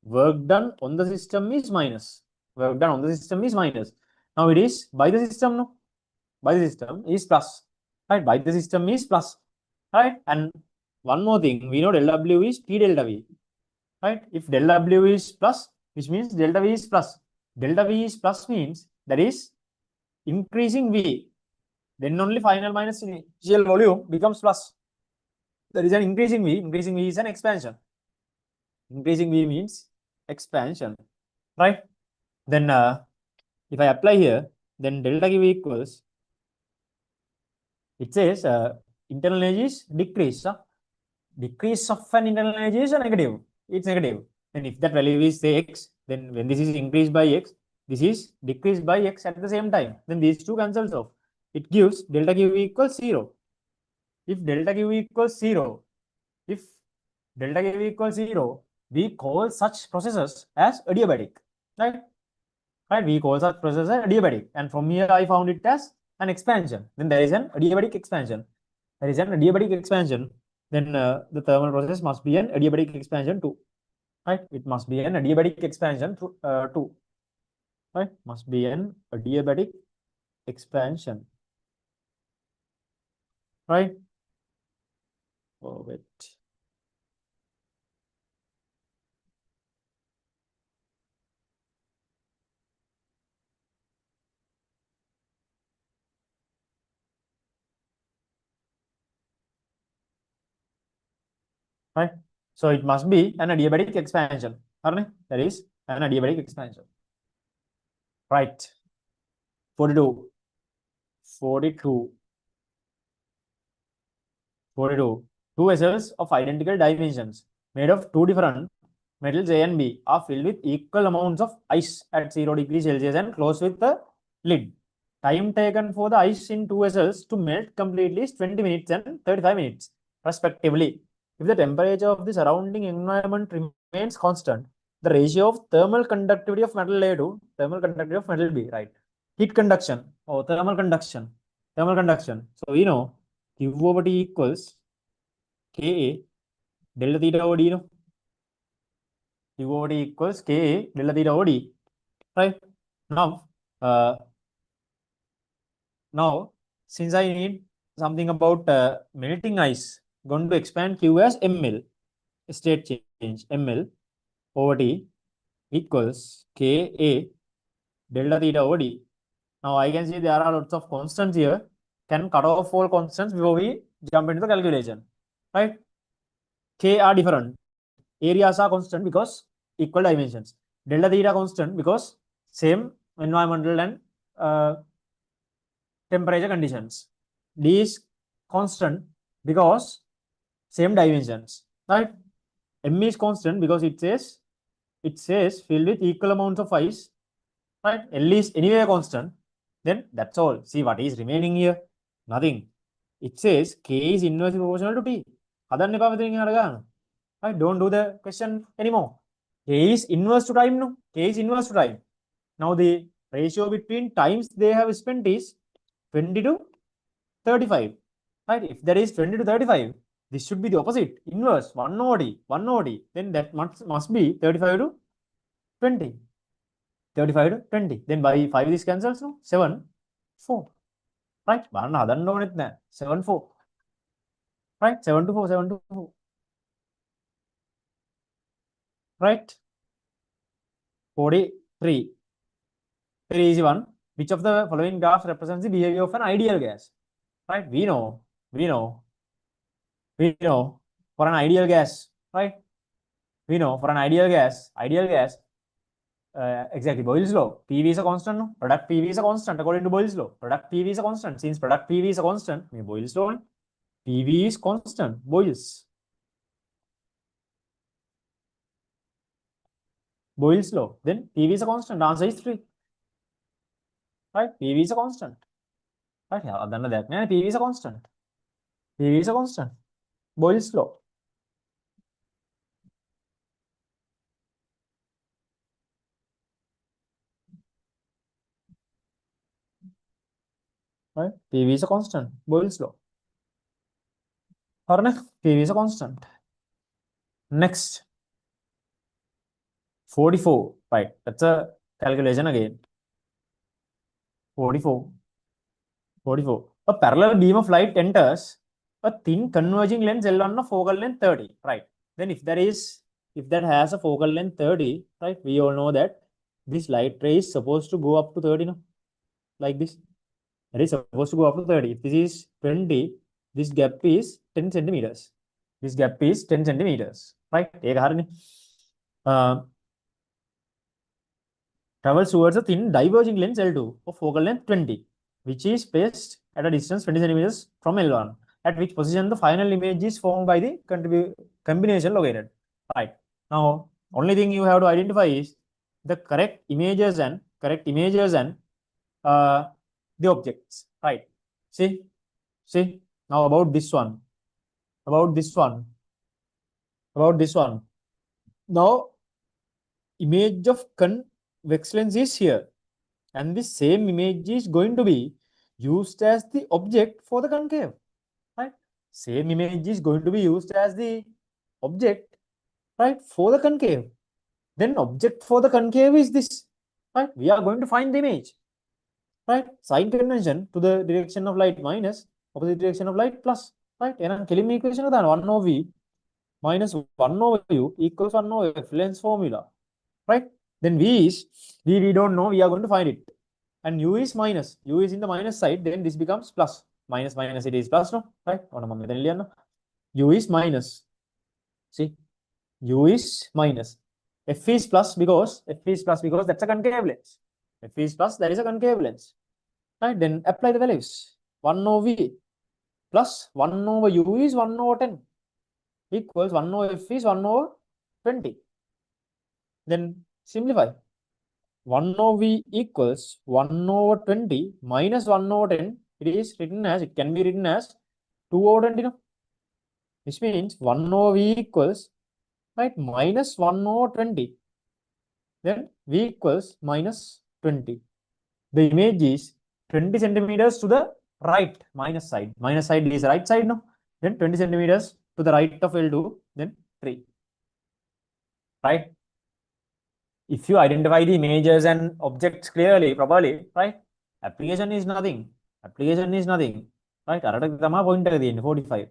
Work done on the system is minus. Now it is by the system, no? By the system is plus. Right? By the system is plus. Right? And one more thing, we know del W is P delta V. Right? If del W is plus, which means delta V is plus. Delta V is plus means that is increasing V. Then only final minus initial volume becomes plus. There is an increasing V. Increasing V is an expansion. Increasing V means expansion, right? Then if I apply here, then delta Q equals, it says internal energy is decreased. decrease of an internal energy is a negative. It's negative. And if that value is say x, then when this is increased by x, this is decreased by x at the same time. Then these two cancels off. It gives delta Q equals 0. If delta Q equals 0, if delta Q equals 0, we call such processes as adiabatic. Right? Right? We call such processes as adiabatic. And from here I found it as an expansion. Then there is an adiabatic expansion. There is an adiabatic expansion. Then the thermal process must be an adiabatic expansion too. Right? It must be an adiabatic expansion too. Right? Must be an adiabatic expansion. Right? Oh, wait. Right? So it must be an adiabatic expansion. That is an adiabatic expansion. Right. 42. 42. 42. Two vessels of identical dimensions made of two different metals A and B are filled with equal amounts of ice at 0 degrees Celsius and closed with the lid. Time taken for the ice in two vessels to melt completely is 20 minutes and 35 minutes, respectively. If the temperature of the surrounding environment remains constant, the ratio of thermal conductivity of metal A to thermal conductivity of metal B, right? Heat conduction or thermal conduction. Thermal conduction. So we know Q over T equals Ka delta theta over D, no? Q over T equals Ka delta theta over D, right? Now, since I need something about melting ice, I'm going to expand Q as ml, state change ml over T equals Ka delta theta over D. Now I can see there are lots of constants here. Can cut off all constants before we jump into the calculation, right? K are different. Areas are constant because equal dimensions. Delta theta constant because same environmental and temperature conditions. D is constant because same dimensions, right? M is constant because it says filled with equal amounts of ice, right? L is anyway constant. Then that's all. See what is remaining here? Nothing. It says K is inversely proportional to T. Right? Don't do the question anymore. K is inverse to time, no? K is inverse to time. Now the ratio between times they have spent is 20 to 35. Right? If that is 20 to 35, this should be the opposite. Inverse, 1 OD, 1 OD. Then that must be 35 to 20. 35 to 20. Then by 5 this cancels, no? 7, 4. Right? 7, 4. Right? 7 to 4, 7 to 4. Right? 43. Very easy one. Which of the following graphs represents the behavior of an ideal gas? Right? We know for an ideal gas, right? We know for an ideal gas, exactly Boyle's law. PV is a constant, no? Product PV is a constant according to Boyle's law. Product PV is a constant. Since product PV is a constant, Boyle's law, PV is constant. Boyle's law. Then PV is a constant. The answer is 3. Right? PV is a constant. Right? Yeah, then that PV is a constant. PV is a constant. Boyle's law. Right? PV is a constant. Boyle's law. PV is a constant. Next. 44. Right. That's a calculation again. 44. 44. A parallel beam of light enters a thin converging lens L on a focal length 30. Right. Then if that has a focal length 30, right, we all know that this light ray is supposed to go up to 30, no? Like this. It is supposed to go up to 30. If this is 20, this gap is 10 centimeters. This gap is 10 centimeters. Right? Travels towards a thin diverging lens L2 of focal length 20, which is placed at a distance 20 centimeters from L1. at which position the final image is formed by the combination located. Right. Now, only thing you have to identify is the correct images and the objects. Right. See. Now about this one. Now, image of convex lens is here, and the same image is going to be used as the object for the concave. Right? Same image is going to be used as the object, right, for the concave. Then object for the concave is this. Right? We are going to find the image. Right? Sign convention to the direction of light minus opposite direction of light plus. Right? And කෙලින්ම equation එක දාන්න 1 over v minus 1 over u equals 1 over f lens formula. Right? Then v is we don't know, we are going to find it. And u is minus. U is in the minus side, then this becomes plus. Minus it is plus, no? Right? U is minus. See, u is minus. F is plus because that's a concave lens. F is plus, that is a concave lens. Right? Then apply the values. 1 over v plus 1 over u is 1 over 10 equals 1 over f is 1 over 20. Then simplify. 1 over v equals 1 over 20 minus 1 over 10. It can be written as 2 over 20, no? Which means 1 over v equals, right, minus 1 over 20. Then v equals minus 20. The image is 20 centimeters to the right, minus side. Minus side is right side, no? Then 20 centimeters to the right of L2, then 3. Right? If you identify the images and objects clearly, properly, right, application is nothing. Right? Point 45.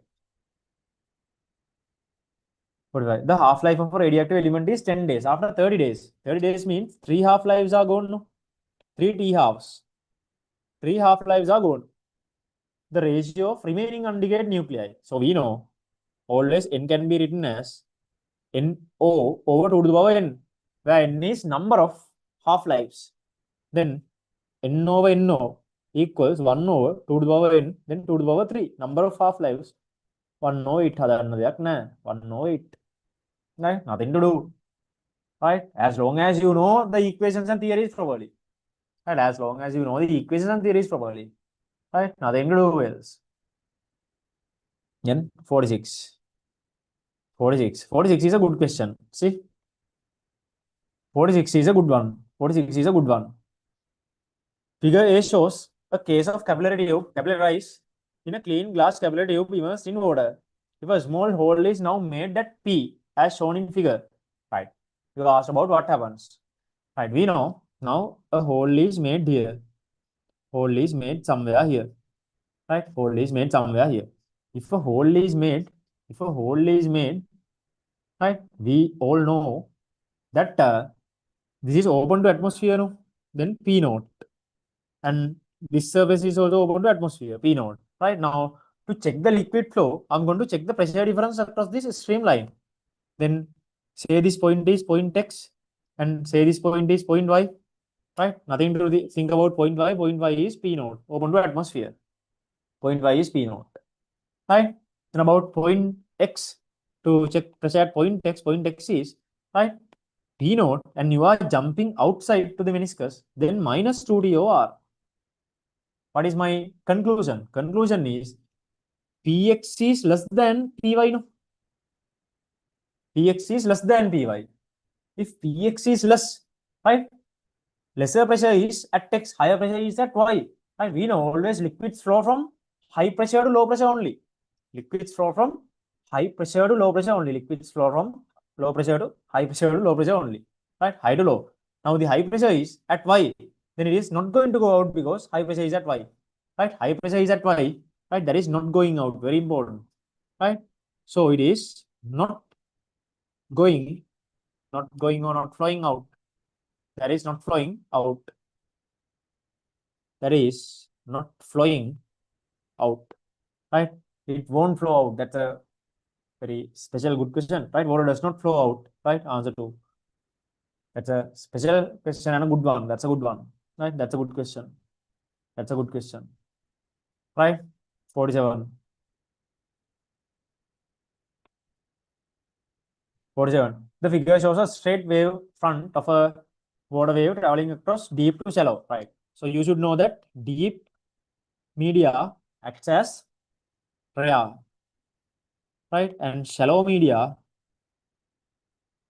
The half-life of a radioactive element is 10 days. After 30 days. 30 days means 3 half-lives are gone, no? 3 T-halves. 3 half-lives are gone. The ratio of remaining undecayed nuclei. So we know always n can be written as NO over 2 to the power n, where n is number of half-lives. Then n over NO equals 1 over 2 to the power n, then 2 to the power 3. Number of half-lives. 108. 108. Right? Nothing to do. Right? As long as you know the equations and theories properly. Right? As long as you know the equations and theories properly. Right? Nothing to do else. Then 46. 46 is a good question. See? 46 is a good one. Figure A shows a case of capillary tube capillarized in a clean glass capillary tube immersed in water. If a small hole is now made at P, as shown in figure, right? You asked about what happens. Right? We know now a hole is made here. Hole is made somewhere here. Right? Hole is made somewhere here. If a hole is made, right? We all know that this is open to atmosphere, no? Then P naught. And this surface is also open to atmosphere, P naught. Right? Now, to check the liquid flow, I'm going to check the pressure difference across this streamline. Then say this point is point X and say this point is point Y. Right? Nothing to think about point Y. Point Y is P naught, open to atmosphere. Point Y is P naught. Right? And about point X, to check pressure at point X is, right, P naught, and you are jumping outside to the meniscus, then minus 2 DOR. What is my conclusion? Conclusion is Px is less than Py, no? Px is less than Py. If Px is less, right, lesser pressure is at X, higher pressure is at Y. Right? We know always liquids flow from high pressure to low pressure only. Liquids flow from high pressure to low pressure only. Liquids flow from low pressure to high pressure to low pressure only. Right? High to low. Now the high pressure is at Y. Then it is not going to go out because high pressure is at Y. Right? High pressure is at Y. Right? That is not going out. Very important. Right? So it is not going or not flowing out. That is not flowing out. That is not flowing out. Right? It won't flow out. That's a very special good question. Right? Water does not flow out. Right? Answer 2. That's a special question and a good one. That's a good one. Right? That's a good question. Right? 47. 47. The figure shows a straight wave front of a water wave traveling across deep to shallow, right? So you should know that deep media acts as rare, right? And shallow media,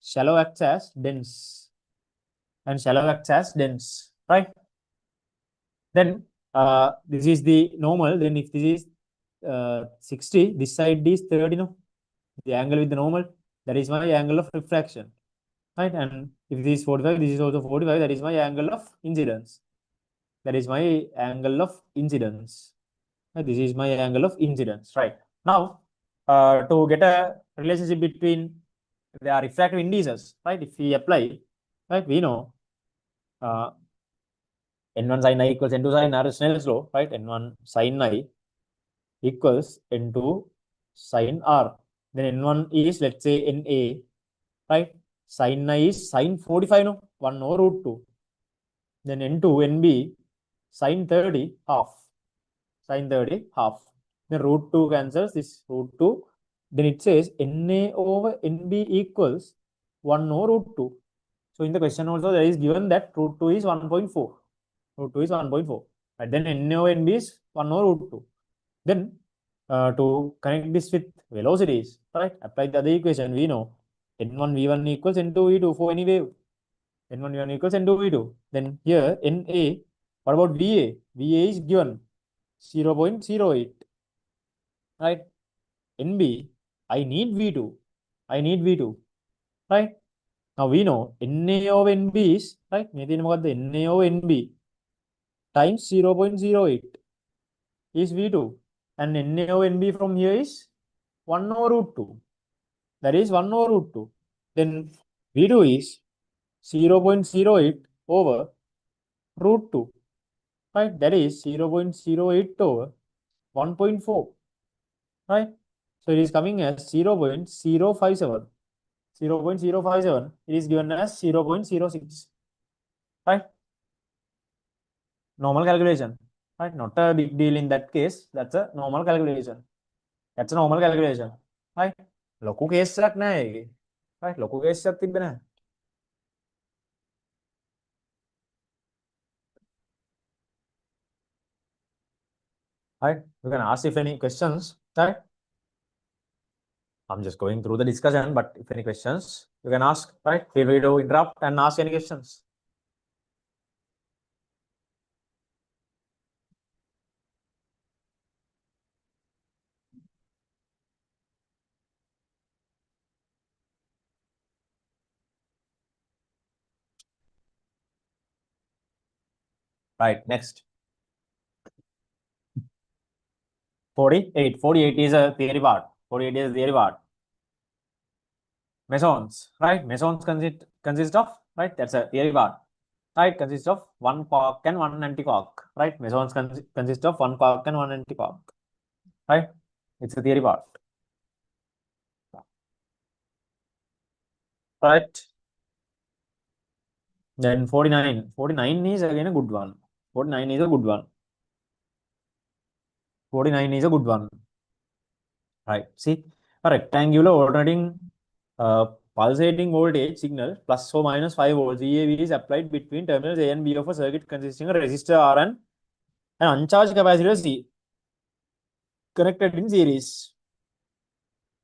shallow acts as dense, and shallow acts as dense, right? Then this is the normal. Then if this is 60, this side is 30, no? The angle with the normal, that is my angle of refraction, right? And if this is 45, this is also 45, that is my angle of incidence. That is my angle of incidence. This is my angle of incidence, right? Now, to get a relationship between the refractive indices, right? If we apply, right, we know n1 sin I equals n2 sin R is Snell's law, right? n1 sin I equals n2 sin R. Then n1 is, let's say, NA, right? Sin I is sin 45, no? 1 over root 2. Then n2, NB, sin 30, half. Sin 30, half. Then root 2 cancels this root 2. Then it says NA over NB equals 1 over root 2. So in the question also there is given that root 2 is 1.4. Root 2 is 1.4. And then NA over NB is 1 over root 2. Then to connect this with velocities, right? Apply the other equation. We know n1 v1 equals n2 v2 for any wave. n1 v1 equals n2 v2. Then here NA, what about VA? VA is given 0.08, right? NB, I need V2. I need V2, right? Now we know NA over NB is, right? NA over NB times 0.08 is V2. And NA over NB from here is 1 over root 2. That is 1 over root 2. Then V2 is 0.08 over root 2. Right? That is 0.08 over 1.4. Right? So it is coming as 0.057. 0.057. It is given as 0.06. Right? Normal calculation. Right? Not a big deal in that case. That's a normal calculation. That's a normal calculation. Right? ලොකු case එකක් නෑ ඒකේ. right? ලොකු case එකක් තිබ්බේ නෑ. Right? You can ask if any questions. Right? I'm just going through the discussion, but if any questions, you can ask. Right? Feel free to interrupt and ask any questions. Right, next. 48. 48 is a theory part. 48 is a theory part. Mesons, right? Mesons consist of, right? That's a theory part. Right? Consists of one quark and one anti-quark. Right? Mesons consist of one quark and one anti-quark. Right? It's a theory part. Right? Then 49. 49 is again a good one. 49 is a good one. 49 is a good one. Right. See, a rectangular alternating pulsating voltage signal plus or minus 5 volts VAV is applied between terminals A and B of a circuit consisting of resistor R and an uncharged capacitor C connected in series.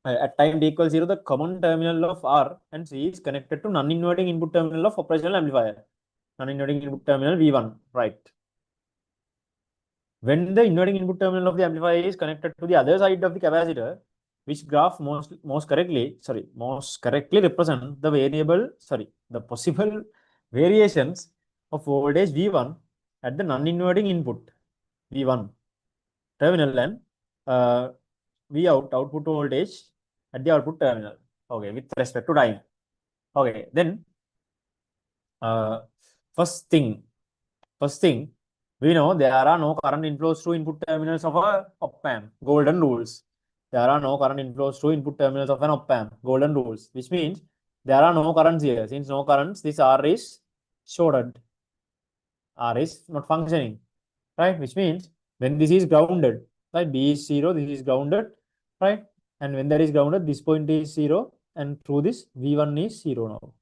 At time t equals 0, the common terminal of R and C is connected to non-inverting input terminal of operational amplifier. Non-inverting input terminal V1, right? When the inverting input terminal of the amplifier is connected to the other side of the capacitor, which graph most correctly represent the possible variations of voltage V1 at the non-inverting input V1 terminal and V out output voltage at the output terminal. Okay, with respect to time. Okay, then first thing, we know there are no current inflows through input terminals of a op-amp. Golden rules. There are no current inflows through input terminals of an op-amp. Golden rules, which means there are no currents here. Since no currents, this R is shorted. R is not functioning, right? Which means when this is grounded, right? B is 0, this is grounded, right? And when that is grounded, this point is 0 and through this V1 is 0 now.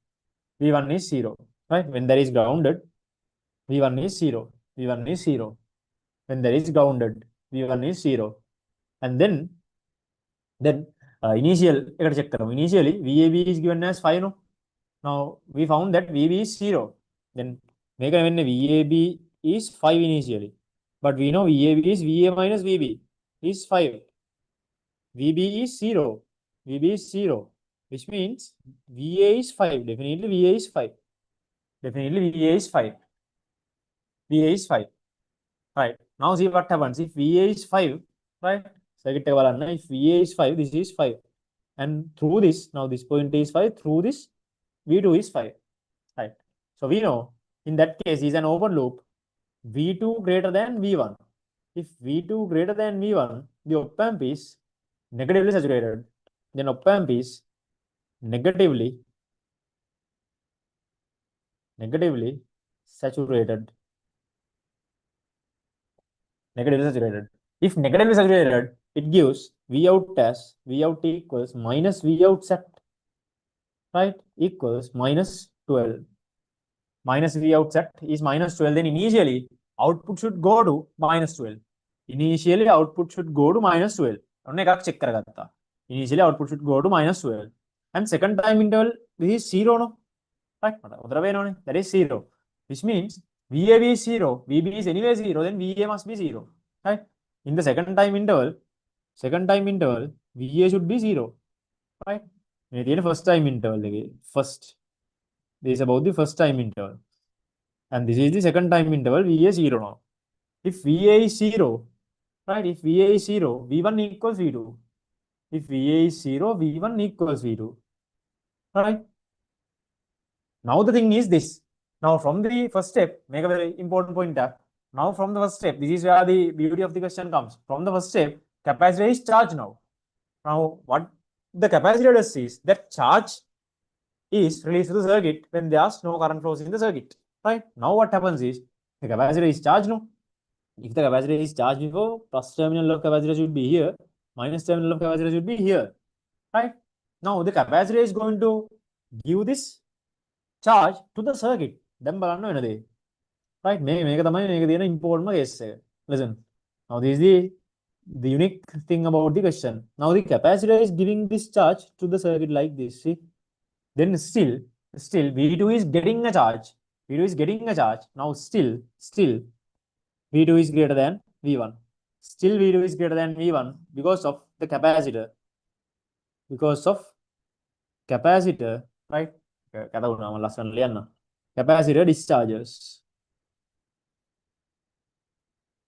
V1 is 0, right? When there is grounded, V1 is 0. V1 is 0. When there is grounded, V1 is 0. And then initially VAB is given as 5. No? Now we found that VB is 0. Then make a VAB is 5 initially. But we know VAB is VA minus VB is 5. VB is 0. VB is 0. Which means VA is 5. Definitely VA is 5. Definitely VA is 5. VA is 5. Right. Now see what happens. If VA is 5, right? If VA is 5, this is 5. And through this, now this point is 5. Through this, V2 is 5. Right. So we know in that case is an open loop. V2 greater than V1. If V2 greater than V1, the op amp is negatively saturated. Then op amp is negatively saturated. Negatively saturated. If negatively saturated, it gives Vout as Vout equals minus Vout set, right? Equals minus 12. Minus Vout set is minus 12. Then initially output should go to minus 12. Initially output should go to minus 12. Initially output should go to minus 12. And second time interval, this is 0, no? Right? That is 0. Which means VAB is 0, VB is anyway 0, then VA must be 0. Right? In the second time interval, VA should be 0. Right? First time interval. First. This is about the first time interval. And this is the second time interval, VA 0 now. If VA is 0, right? If VA is 0, V1 equals V2. If VA is 0, V1 equals V2. Right? Now the thing is this. Now from the first step, make a very important point. Now from the first step, this is where the beauty of the question comes. From the first step, capacitor is charged now. Now what the capacitor does is that charge is released to the circuit when there's no current flows in the circuit. Right? Now what happens is the capacitor is charged now. If the capacitor is charged before, plus terminal of capacitor should be here, minus terminal of capacitor should be here. Right? Now the capacitor is going to give this charge to the circuit. Then right? Make the important case. Listen. Now this is the unique thing about the question. Now the capacitor is giving this charge to the circuit like this. See? Then still V2 is getting a charge. V2 is getting a charge. Now still V2 is greater than V1. Still V2 is greater than V1 because of the capacitor. Because of capacitor, right? Capacitor discharges.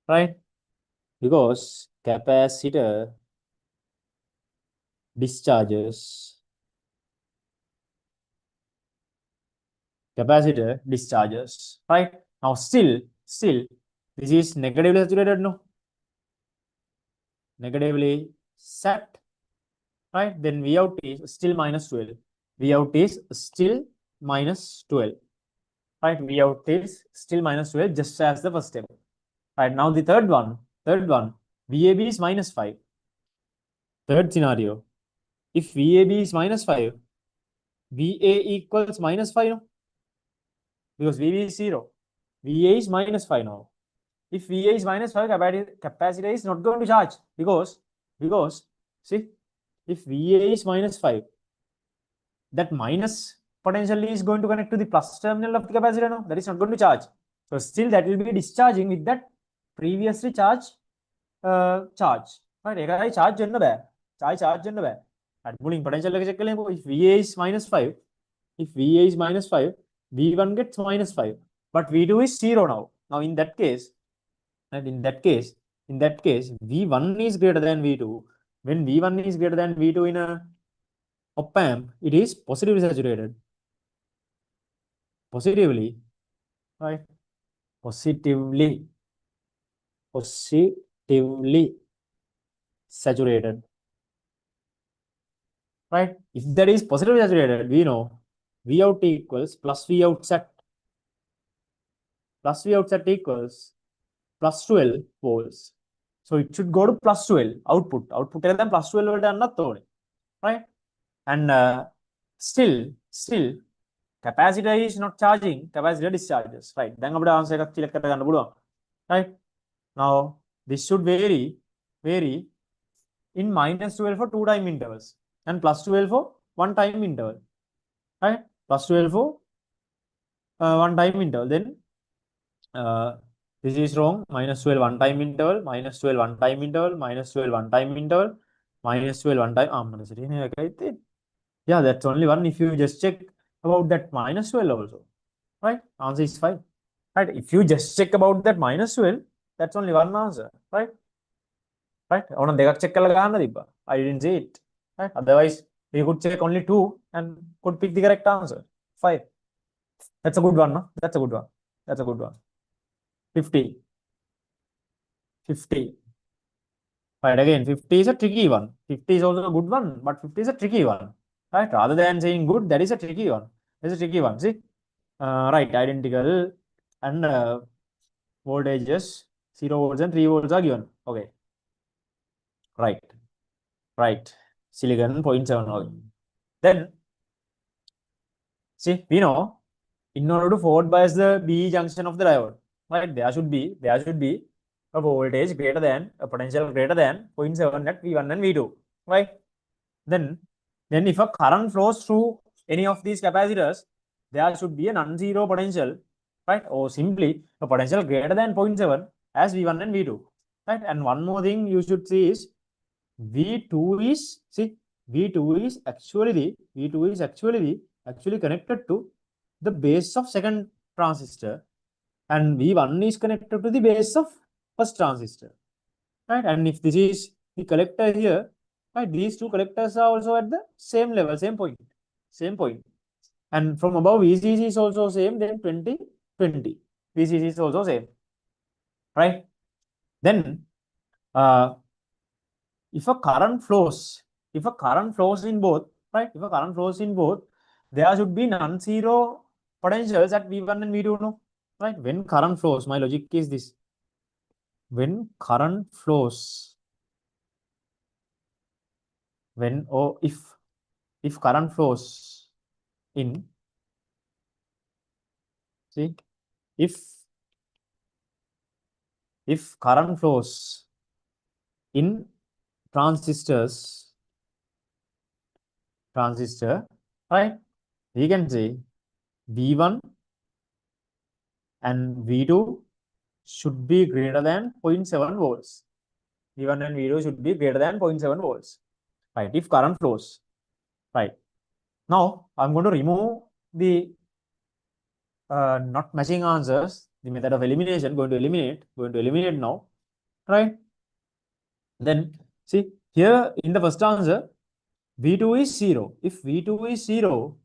Right? Because capacitor discharges. Capacitor discharges. Right? Now still, this is negatively saturated, no? Negatively set. Right? Then Vout is still minus 12. Vout is still minus 12. Right? Vout is still minus 12, just as the first step. Right? Now the third one, VAB is minus 5. Third scenario, if VAB is minus 5, VA equals minus 5, no? Because VB is 0. VA is minus 5 now. If VA is minus 5, capacitor is not going to charge because see, if VA is minus 5, that minus potentially is going to connect to the plus terminal of the capacitor. No, that is not going to charge. So still that will be discharging with that previously charged charge. Right? Charge in the back. Charge in the back. At pulling potential if VA is minus 5, V1 gets minus 5, but V2 is 0 now. Now in that case, V1 is greater than V2. When V1 is greater than V2 in a op amp, it is positively saturated. Positively, right? Positively saturated. Right? If that is positively saturated, we know Vout equals plus Vout set. Plus Vout set equals plus 12 volts. So it should go to plus 12 output. Output than plus 12 volt, right? And still capacitor is not charging, capacitor discharges, right? Then අපිට answer එකක් select කරගන්න පුළුවන්, right? Now this should vary in -12 for 2 time intervals and +12 for 1 time interval, right? +12 for 1 time interval. Then this is wrong. -12 1 time interval, -12 1 time interval, -12 1 time interval, -12 1 time. Yeah, that's only one. If you just check about that -12 also, right? Answer is 5, right? If you just check about that -12, that's only one answer, right? Right? On දෙකක් check කරලා ගහන්න තිබ්බා. I didn't say it, right? Otherwise you could check only 2 and could pick the correct answer. 5. That's a good one, no? That's a good one. That's a good one. 50. Right, again 50 is a tricky one. 50 is also a good one, but 50 is a tricky one, right? Rather than saying good, that is a tricky one. That's a tricky one. See, right, identical and voltages 0 volts and 3 volts are given. Okay, right, silicon 0.7 volt. Then see, we know in order to forward bias the B junction of the diode, right, there should be a voltage greater than, a potential greater than 0.7 at V1 and V2, right? Then if a current flows through any of these capacitors, there should be a non-zero potential, right? Or simply a potential greater than 0.7 as V1 and V2, right? And one more thing you should see is V2 is, see, V2 is actually connected to the base of second transistor, and V1 is connected to the base of first transistor, right? And if this is the collector here, right, these two collectors are also at the same level, same point. And from above VCC is also same, then 20 VCC is also same, right? Then if a current flows in both, right, there should be non-zero potentials at V1 and V2, no? Right? When current flows, my logic is this: when current flows, if current flows in, see, if current flows in transistor, right, we can say V1 and V2 should be greater than 0.7 volts. V1 and V2 should be greater than 0.7 volts, right? If current flows, right? Now I'm going to remove the not matching answers. The method of elimination, going to eliminate now, right? Then see here in the first answer, V2 is 0. If V2 is 0,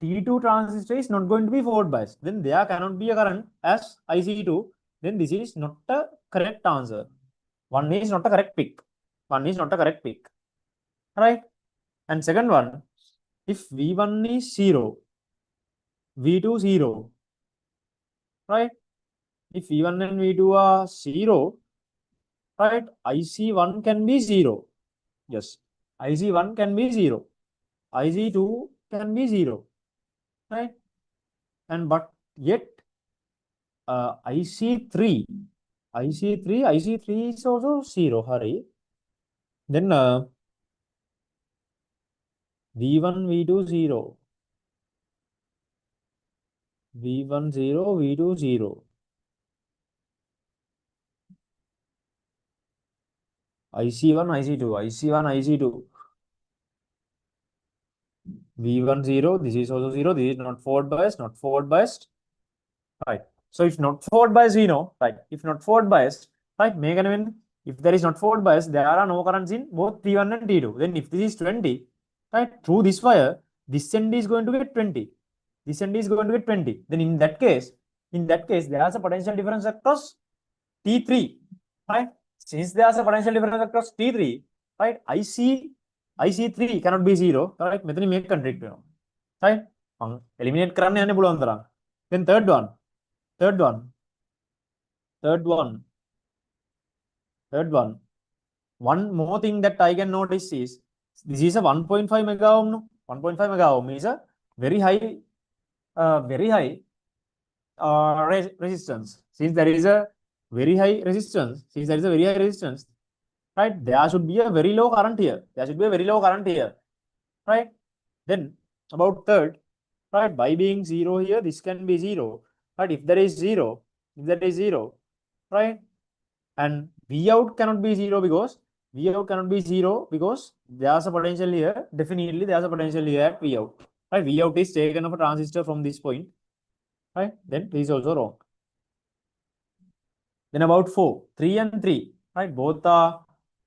T2 transistor is not going to be forward biased. Then there cannot be a current as IC2. Then this is not a correct answer. One is not a correct pick. Right? And second one, if V1 is 0, V2 0, right? If V1 and V2 are 0, right, IC1 can be 0. Yes, IC1 can be 0. IC2 can be 0, right? And but yet IC3 is also 0. Hurry. Then V1 V2 0, V1 0, V2 0. IC1 IC2, V1 0, this is also 0, this is not forward biased, right? So if not forward biased, we know, right? If not forward biased, right, if there is not forward bias, there are no currents in both T1 and T2. Then if this is 20, right, through this wire, this end is going to get 20. Then in that case, there is a potential difference across T3, right? Since there is a potential difference across T3, right, IC3 cannot be 0, right? Method make contradict, right? Eliminate කරන්න යන්න පුළුවන් තරම්. Then third one. One more thing that I can notice is this is a 1.5 mega ohm, no? 1.5 mega ohm is a very high resistance. Since there is a very high resistance, right, there should be a very low current here. Right? Then about third, right, by being 0 here, this can be 0. Right? If there is 0, right, and V out cannot be 0 because there's a potential here. Definitely there's a potential here at V out. Right? V out is taken of a transistor from this point. Right? Then this is also wrong. Then about 4, 3 and 3, right? Both are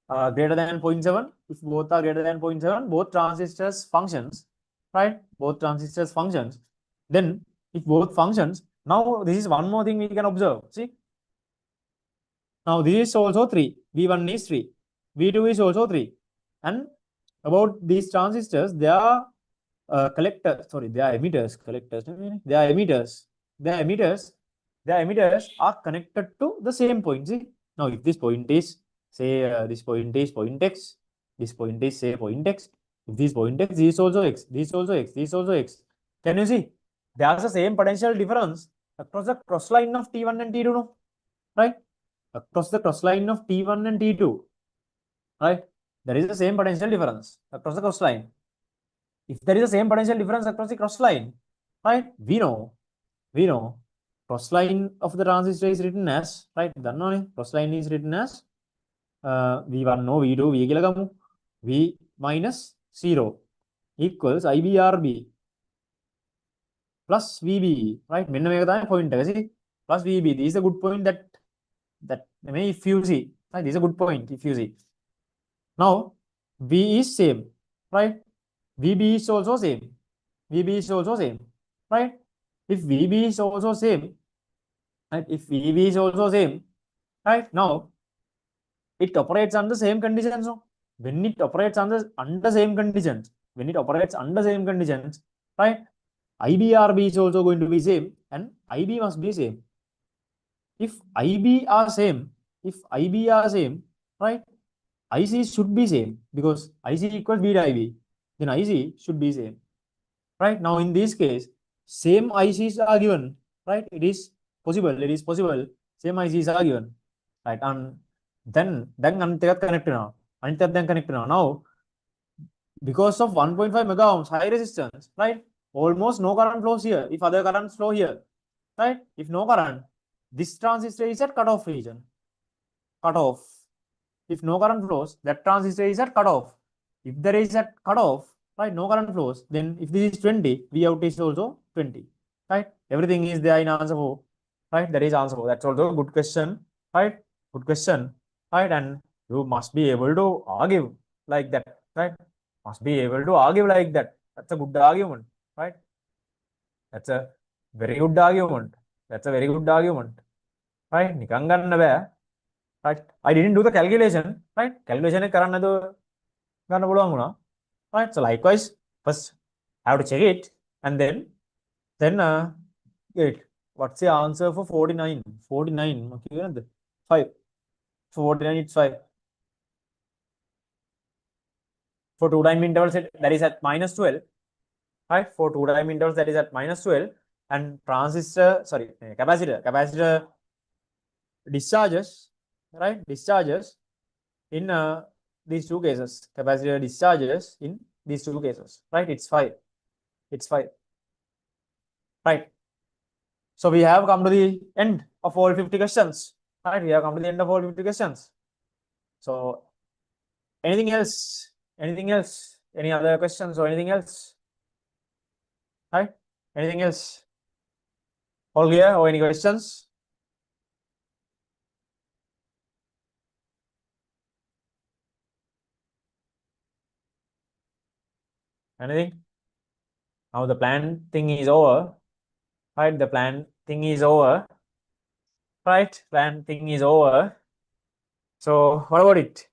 greater than 0.7. If both are greater than 0.7, both transistors functions, right? Then if both functions, now this is one more thing we can observe. See, now this is also 3. V1 is 3. V2 is also 3. And about these transistors, they are collectors. Sorry, they are emitters. Collectors. They are emitters. The emitters are connected to the same point. See, now if this point is say this point is point x, this point is say point x. If this point x, this is also x, this is also x, this is also x. Can you see? There's the same potential difference across the cross line of T1 and T2, no? Right? Across the cross line of T1 and T2, right? There is the same potential difference across the cross line. If there is the same potential difference across the cross line, right? We know cross line of the transistor is written as, right? Cross line is written as V1 no V2 V කියලා ගමු. V minus 0 equals IBRB plus VB, right? මෙන්න මේක තමයි point එක. See, plus VB. This is a good point that if you see, right? This is a good point if you see. Now V is same, right? VB is also same. Right? If VB is also same, right? Now it operates under the same conditions. So when it operates under same conditions, right? IBRB is also going to be same and IB must be same. If IB are same, right? IC should be same because IC equals beta IB. Then IC should be same. Right? Now in this case, same ICs are given. Right? It is possible. Same ICs are given. Right? And then connected now. Now, because of 1.5 mega ohms high resistance, right? Almost no current flows here. If other currents flow here, right? If no current, this transistor is at cutoff region. If no current flows, that transistor is at cutoff. If there is at cutoff, right, no current flows, then if this is 20, V out is also 20. Right? Everything is there in answer 4. Right? That is answer 4. That's also a good question. Right? Good question. Right? And you must be able to argue like that. Right? Must be able to argue like that. That's a good argument. Right? That's a very good argument. Right? නිකන් ගන්න බෑ. Right? I didn't do the calculation. Right? Calculation එක කරන්න නේද ගන්න පුළුවන් වුණා. Right? So likewise, first I have to check it and then get what's the answer for 49? 49. 5. For 49 it's 5. For two-time intervals that is at minus 12. Right? For two-time intervals that is at minus 12 and capacitor discharges, right? Discharges in these two cases. Capacitor discharges in these two cases. Right? It's 5. Right? So we have come to the end of all 50 questions. Right? We have come to the end of all 50 questions. So anything else? Any other questions or anything else? Right? Anything else? All clear or any questions? Anything? Now the plan thing is over. Right? The plan thing is over. Right? Plan thing is over. So what about it?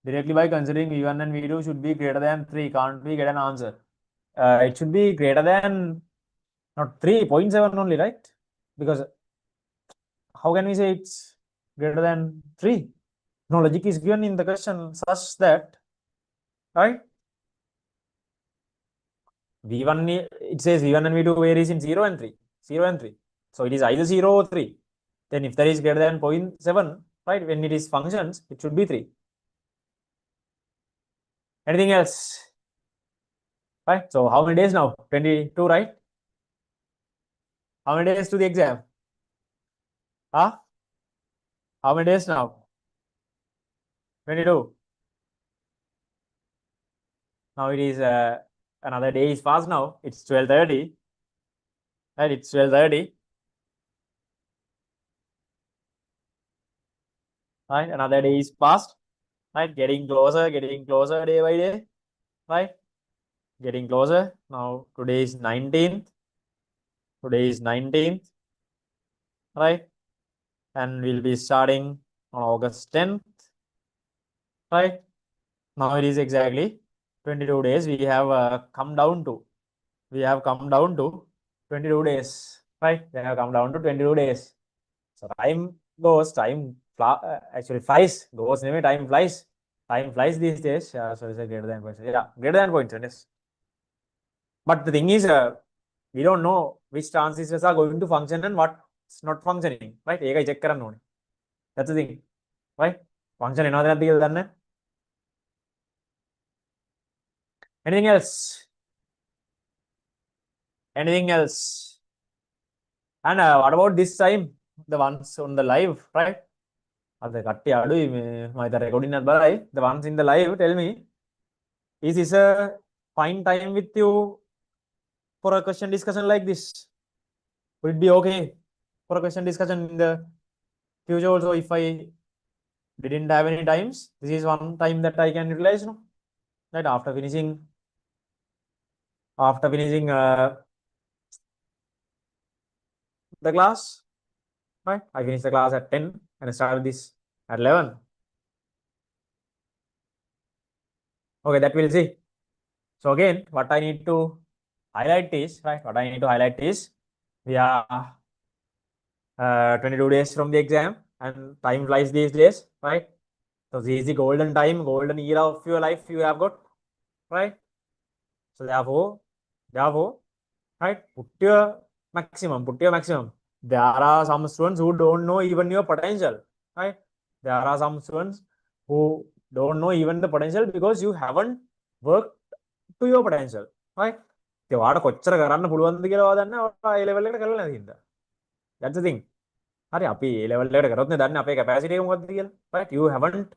Directly by considering V1 and V2 should be greater than 3. Can't we get an answer? It should be greater than not 3, 0.7 only, right? Because how can we say it's greater than 3. No, logic is given in the question such that, right? V1, it says V1 and V2 varies in 0 and 3. 0 and 3. So it is either 0 or 3. Then if there is greater than 0.7, right, when it is functions, it should be 3. Anything else? Right? So how many days now? 22, right? How many days to the exam? Huh? How many days now? 22. Now it is another day is passed now. It's 12:30. Right? It's 12:30. Right? Another day is passed. Right? Getting closer day by day. Right? Getting closer. Now today is 19th. Today is 19th. Right? And we'll be starting on August 10th. Right? Now it is exactly 22 days. We have come down to 22 days. Right? We have come down to 22 days. So time goes, actually flies. Goes, maybe time flies. Time flies these days. So it's a greater than point. Yeah, greater than point. Yes. But the thing is, we don't know which transistors are going to function and what's not functioning. Right? ඒක check කරන්න ඕනේ. That's the thing. Right? Function එනවද නැද්ද කියලා දන්නේ. Anything else? Anything else? And what about this time? The ones on the live, right? The කට්ටිය අඩුයි මේ මම හිතා recording එකත් බලයි. The ones in the live, tell me, is this a fine time with you for a question discussion like this? Would it be okay for a question discussion in the future also if I didn't have any times? This is one time that I can utilize, no? Right, after finishing the class, right? I finished the class at 10 and I started this at 11. Okay, that we'll see. So again, what I need to highlight is, right? What I need to highlight is we are 22 days from the exam and time flies these days, right? So this is the golden time, golden era of your life you have got, right? So therefore, right, put your maximum. There are some students who don't know even your potential, right? There are some students who don't know even the potential because you haven't worked to your potential, right? ඒ වාට කොච්චර කරන්න පුළුවන්ද කියලා දන්නේ ඔයා ඒ level එකට කරලා නැති හින්දා. That's the thing. හරි අපි ඒ ලෙවල් එකට කරොත් නේ දන්නේ අපේ capacity එක මොකක්ද කියලා. Right? You haven't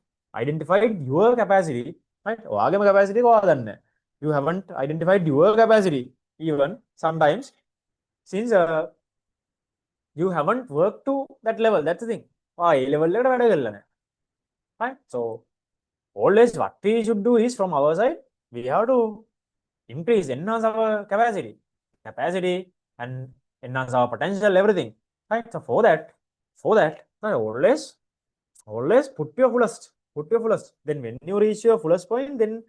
identified your capacity, right? ඔයාගේම capacity එක ඔයා දන්නේ නැහැ. You haven't identified your capacity even sometimes since you haven't worked to that level. That's the thing. ඔයා ඒ level එකට වැඩ කරලා නැහැ. Right? So always what we should do is from our side we have to enhance our capacity and enhance our potential, everything, right? So for that always put your fullest. Then when you reach your fullest point, then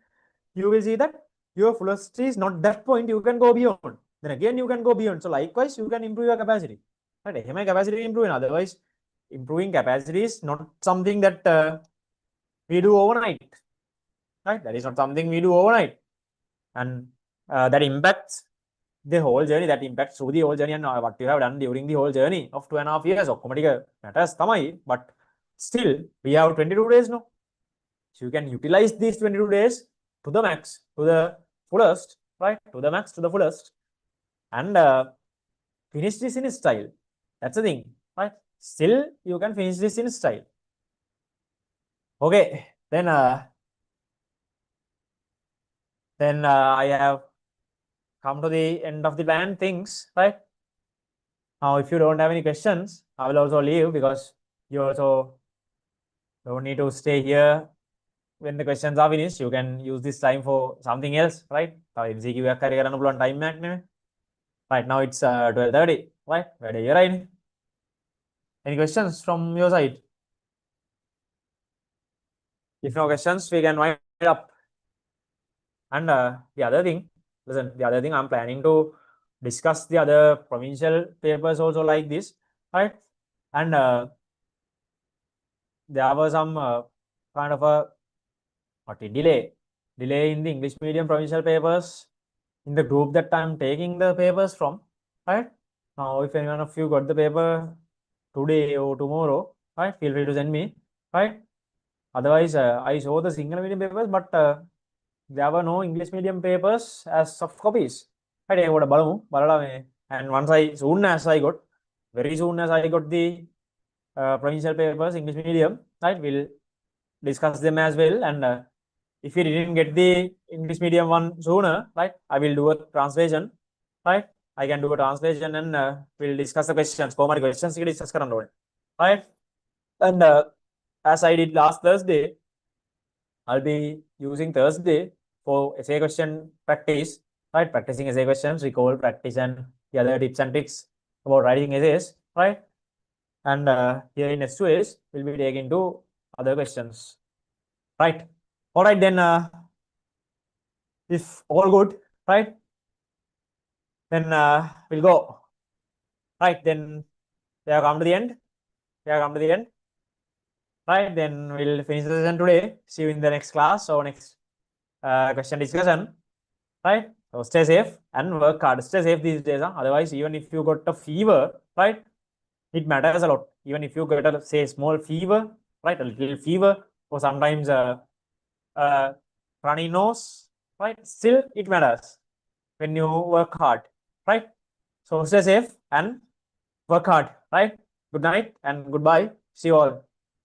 you will see that your fullest is not that point, you can go beyond, then again you can go beyond. So likewise you can improve your capacity, right? My capacity improving, otherwise improving capacity is not something that we do overnight, right? That is not something we do overnight, and that impacts the whole journey, that impacts through the whole journey and what you have done during the whole journey of 2.5 years. Matters tamai, but still we have 22 days now, so you can utilize these 22 days to the max, to the fullest, right? To the max, to the fullest, and finish this in style. That's the thing, right? Still you can finish this in style. Okay, then I have come to the end of the planned things, right? Now if you don't have any questions, I will also leave because you also don't need to stay here when the questions are finished. You can use this time for something else, right? MCQ එකක් හරි කරන්න පුළුවන් time එකක් නෙමෙයි. Right now it's 12:30, right? වැඩේ ඉවරයිනේ. Any questions from your side? If no questions, we can wind it up. And the other thing, I'm planning to discuss the other provincial papers also like this, right? And there was some kind of a delay in the English medium provincial papers in the group that I'm taking the papers from, right? Now, if anyone of you got the paper today or tomorrow, right, feel free to send me, right? Otherwise, I saw the single medium papers, but there were no English medium papers as soft copies. Right, I got a balamu, and once very soon as I got the provincial papers, English medium, right, we'll discuss them as well. And if you didn't get the English medium one sooner, right, I will do a translation, right? I can do a translation and we'll discuss the questions. Common questions we discuss karan, right? And as I did last Thursday, I'll be using Thursday for essay question practice, right? Practicing essay questions, recall, practice, and the other tips and tricks about writing essays, right? And here in S2S, we'll be taking to other questions, right? All right, then, if all good, right, then we'll go. Right, then we have come to the end. Right, then we'll finish the session today. See you in the next class or next question discussion. Right, so stay safe and work hard. Stay safe these days. Otherwise, even if you got a fever, right, it matters a lot. Even if you get a, say, small fever, right, a little fever, or sometimes runny nose, right, still it matters when you work hard, right? So stay safe and work hard, right? Good night and goodbye. See you all.